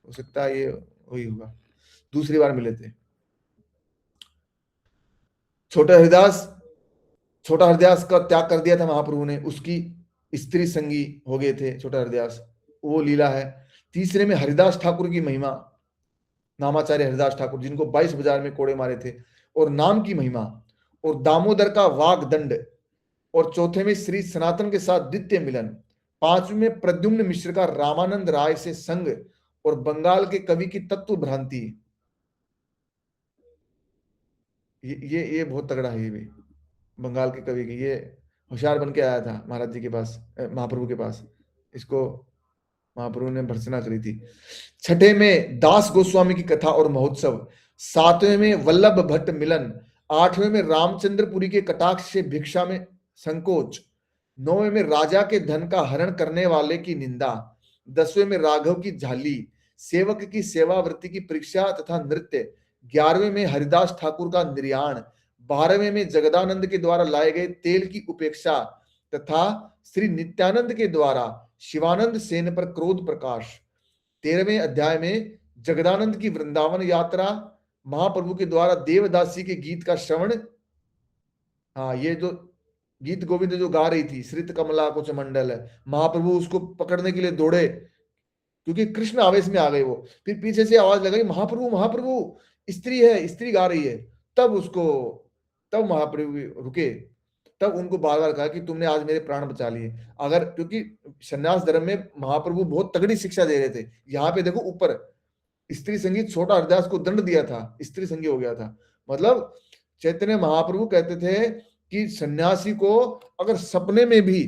हो सकता है ये वही होगा, दूसरी बार मिले थे। छोटा हरिदास का त्याग कर दिया था महाप्रभु ने, उसकी स्त्री संगी हो गए थे छोटा हरिदास, वो लीला है। तीसरे में हरिदास ठाकुर की महिमा, नामाचार्य हरिदास ठाकुर जिनको 22 बाजार में कोड़े मारे थे, और नाम की महिमा, और दामोदर का वाग दंड, और चौथे में श्री सनातन के साथ द्वितीय मिलन। पांचवें में प्रद्युम्न मिश्र का रामानंद राय से संग, और बंगाल के कवि की तत्व भ्रांति। ये बहुत तगड़ा है। ये भी बंगाल के कवि की, ये होशियार बन के आया था महाराज जी के पास, महाप्रभु के पास, इसको महाप्रभु ने भर्त्सना करी थी। छठे में दास गोस्वामी की कथा और महोत्सव। सातवें में वल्लभ भट्ट मिलन। आठवें में रामचंद्रपुरी के कटाक्ष से भिक्षा में संकोच। नौवें में राजा के धन का हरण करने वाले की निंदा। 10वें में राघव की झाली, सेवक की सेवावृत्ति की परीक्षा तथा नृत्य। 11वें में हरिदास ठाकुर का निर्याण। 12वें में जगदानंद के द्वारा लाए गए तेल की उपेक्षा तथा श्री नित्यानंद के द्वारा शिवानंद सेन पर क्रोध प्रकाश। 13वें अध्याय में जगदानंद की वृंदावन यात्रा, महाप्रभु के द्वारा देवदासी के गीत का श्रवण। हाँ, ये जो गीत गोविंद जो गा रही थी श्रित कमला कुछ मंडल है, महाप्रभु उसको पकड़ने के लिए दौड़े क्योंकि कृष्ण आवेश में आ गए वो। फिर पीछे से आवाज लगाई महाप्रभु महाप्रभु, स्त्री है, स्त्री गा रही है। तब महाप्रभु रुके, तब उनको बार बार कहा कि तुमने आज मेरे प्राण बचा लिए। अगर क्योंकि संन्यास धर्म में महाप्रभु बहुत तगड़ी शिक्षा दे रहे थे। यहाँ पे देखो ऊपर स्त्री संगीत छोटा हरिदास को दंड दिया था, स्त्री संगी हो गया था। मतलब चैतन्य महाप्रभु कहते थे कि सन्यासी को अगर सपने में भी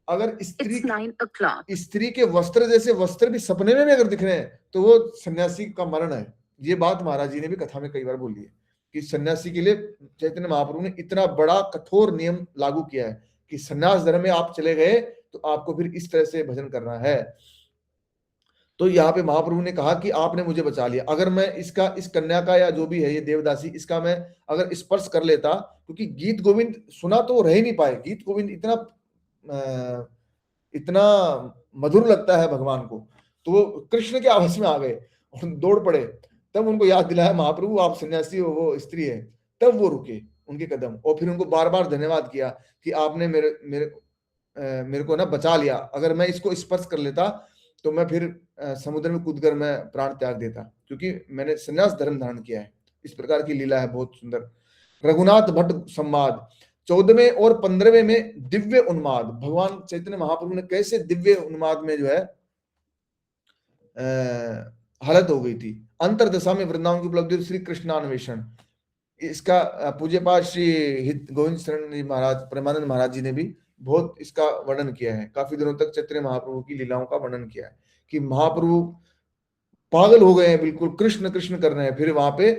अगर स्त्री के वस्त्र जैसे वस्त्र भी सपने में भी अगर दिख रहे हैं तो वो सन्यासी का मरण है। ये बात महाराज जी ने भी कथा में कई बार बोली है कि सन्यासी के लिए चैतन्य महाप्रभु ने इतना बड़ा कठोर नियम लागू किया है कि सन्यास धर्म में आप चले गए तो आपको फिर इस तरह से भजन करना है। तो यहाँ पे महाप्रभु ने कहा कि आपने मुझे बचा लिया, अगर मैं इसका इस कन्या का या जो भी है ये देवदासी इसका मैं अगर स्पर्श कर लेता, क्योंकि गीत गोविंद सुना तो रह ही नहीं पाए, गीत गोविंद इतना मधुर लगता है भगवान को, तो वो कृष्ण के आवाज में आ गए और दौड़ पड़े। तब उनको याद दिलाया महाप्रभु आप सन्यासी हो, वो स्त्री है। तब वो रुके उनके कदम और फिर उनको बार बार धन्यवाद किया कि आपने मेरे को ना बचा लिया, अगर मैं इसको स्पर्श कर लेता तो मैं फिर समुद्र में कूदकर मैं प्राण त्याग देता, क्योंकि मैंने सन्यास धर्म धारण किया है। इस प्रकार की लीला है बहुत सुंदर। रघुनाथ भट्ट संवाद 14वें और 15वें में दिव्य उन्माद, भगवान चैतन्य महाप्रभु ने कैसे दिव्य उन्माद में जो है हालत हो गई थी। अंतरदशा में वृंदावन की उपलब्धि, श्री कृष्णान्वेषण, इसका पूज्य पाठ श्री गोविंद शरण जी महाराज प्रेमानंद महाराज जी ने भी बहुत इसका वर्णन किया है। काफी दिनों तक चैतन्य महाप्रभु की लीलाओं का वर्णन किया है कि महाप्रभु पागल हो गए हैं, बिल्कुल कृष्ण कृष्ण कर रहे हैं। फिर वहां पे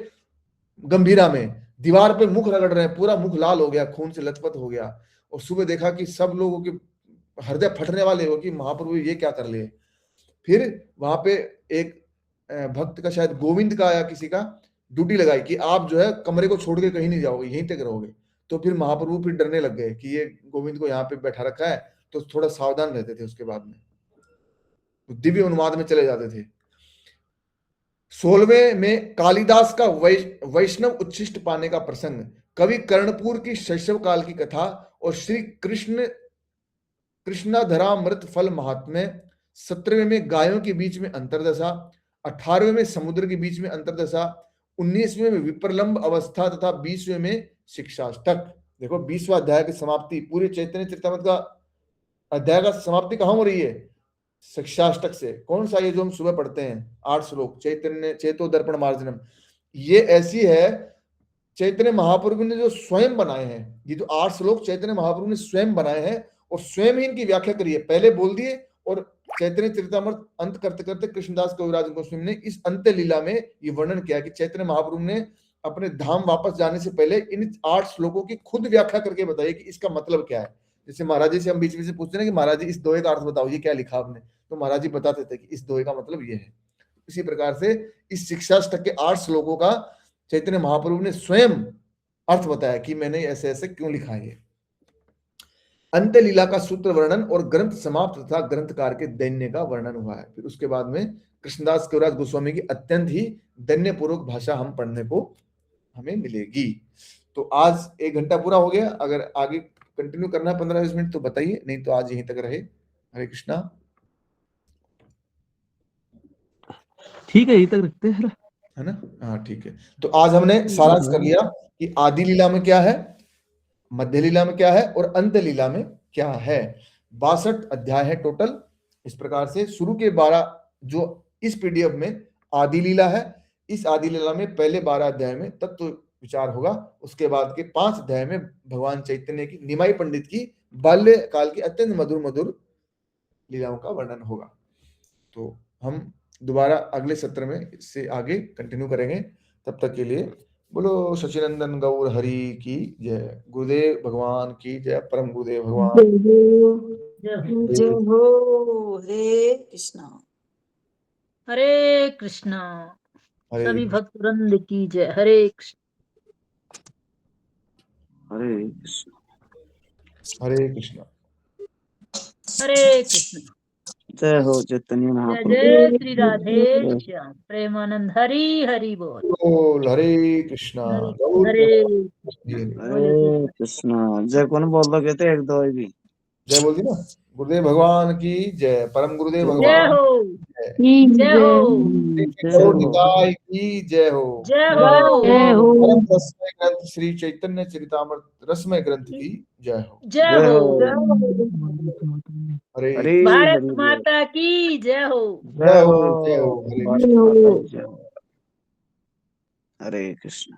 गंभीरा में दीवार पे मुख रगड़ रहे हैं, पूरा मुख लाल हो गया, खून से लथपथ हो गया। और सुबह देखा कि सब लोगों के हृदय फटने वाले हो कि महाप्रभु ये क्या कर लिए। फिर वहां पे एक भक्त का शायद गोविंद का या किसी का ड्यूटी लगाई कि आप जो है कमरे को छोड़ के कहीं नहीं जाओगे, यहीं तक रहोगे। तो फिर महाप्रभु फिर डरने लग गए कि ये गोविंद को यहाँ पे बैठा रखा है, तो थोड़ा सावधान रहते थे। उसके बाद में तो दिव्य उन्माद में चले जाते थे। 16वें में कालिदास का वैष्णव उच्छिष्ट पाने का प्रसंग, कवि कर्णपुर की शैशव काल की कथा और श्री कृष्णाधरामृत फल महात्म्य। 17वें में गायों के बीच में अंतरदशा, 18वें में समुद्र के बीच में अंतरदशा, 19वें में विप्रलंब अवस्था तथा 20वें में शिक्षाष्टक। देखो 20वां अध्याय की समाप्ति, पूरे चैतन्य चरितामृत का अध्याय का समाप्ति कहां हो रही है? शिक्षाष्टक से। कौन सा? ये जो हम सुबह पढ़ते हैं 8 श्लोक, चैतन्य चेतो दर्पण मार्जनम। ये ऐसी है चैतन्य महाप्रभु ने जो स्वयं बनाए हैं, ये जो 8 श्लोक चैतन्य महाप्रभु ने स्वयं बनाए हैं और स्वयं ही इनकी व्याख्या करी है। पहले बोल दिए और चैतन्य चरितामृत अंत करते करते कृष्णदास कविराज गोस्वामी ने इस अंत्य लीला में ये वर्णन किया कि चैतन्य महाप्रभु ने अपने धाम वापस जाने से पहले इन 8 श्लोकों की खुद व्याख्या करके बताइए कि इसका मतलब क्या है। जैसे महाराज जी से हम बीच में से पूछते हैं कि महाराज जी इस दोहे का अर्थ बताओ, ये क्या लिखा आपने, तो महाराज जी बताते थे कि इस दोहे का मतलब ये है। इसी प्रकार से इस शिक्षाष्टक के 8 श्लोकों का चैतन्य महाप्रभु ने स्वयं अर्थ बताया कि मैंने ऐसे ऐसे क्यों लिखा है। अंत्य लीला का सूत्र वर्णन और ग्रंथ समाप्त तथा ग्रंथकार के दैन्य का वर्णन हुआ है। फिर उसके बाद में कृष्णदास कविराज गोस्वामी की अत्यंत ही दैन्य पूर्वक भाषा हम पढ़ने को हमें मिलेगी। तो आज 1 घंटा पूरा हो गया। अगर आगे कंटिन्यू करना है 15-20 मिनट तो बताइए, नहीं तो आज यहीं तक रहे। हरे कृष्णा। ठीक है, यहीं तक रखते हैं, है ना? हाँ ठीक है। तो आज हमने सारांश कर लिया कि आदि लीला में क्या है, मध्य लीला में क्या है और अंत्य लीला में क्या है। 62 अध्याय है टोटल। इस प्रकार से शुरू के 12 जो इस पीडीएफ में आदि लीला है, इस आदि लीला में पहले 12 अध्याय में तत्व विचार होगा। उसके बाद के 5 अध्याय में भगवान चैतन्य की, निमाई पंडित की बाल्य काल की अत्यंत मधुर मधुर लीलाओं का वर्णन होगा। तो हम दोबारा अगले सत्र में इससे आगे कंटिन्यू करेंगे। तब तक के लिए बोलो सचिनंदन गौर हरि की जय, गुरुदेव भगवान की जय, परम गुरुदेव भगवान जय हो। हरे कृष्णा। हरे कृष्णा। हरे सभी भक्त वृंद की जय। हरे कृष्ण। हरे कृष्ण। हरे कृष्ण। हरे कृष्ण। जय हो चैतन्य जय महाप्रभु। जय श्री राधे श्याम प्रेमानंद हरि हरि बोल। बोल हरे कृष्णा। गौर हरे कृष्ण। हरे कृष्ण। जय कौन बोल रहे कहते एक दो भी जय बोल दी ना। गुरुदेव भगवान की जय, परम गुरुदेव जय भगवान हो। की जय हो। गौर निताय की जय हो। जय हो। परम रसमय ग्रंथ श्री चैतन्य चरितामृत रसमय ग्रंथ की जय हो। जय हो। हरे हरे भारत हरे माता की जय हो। जय हो। जय हो। हरे हरे कृष्ण।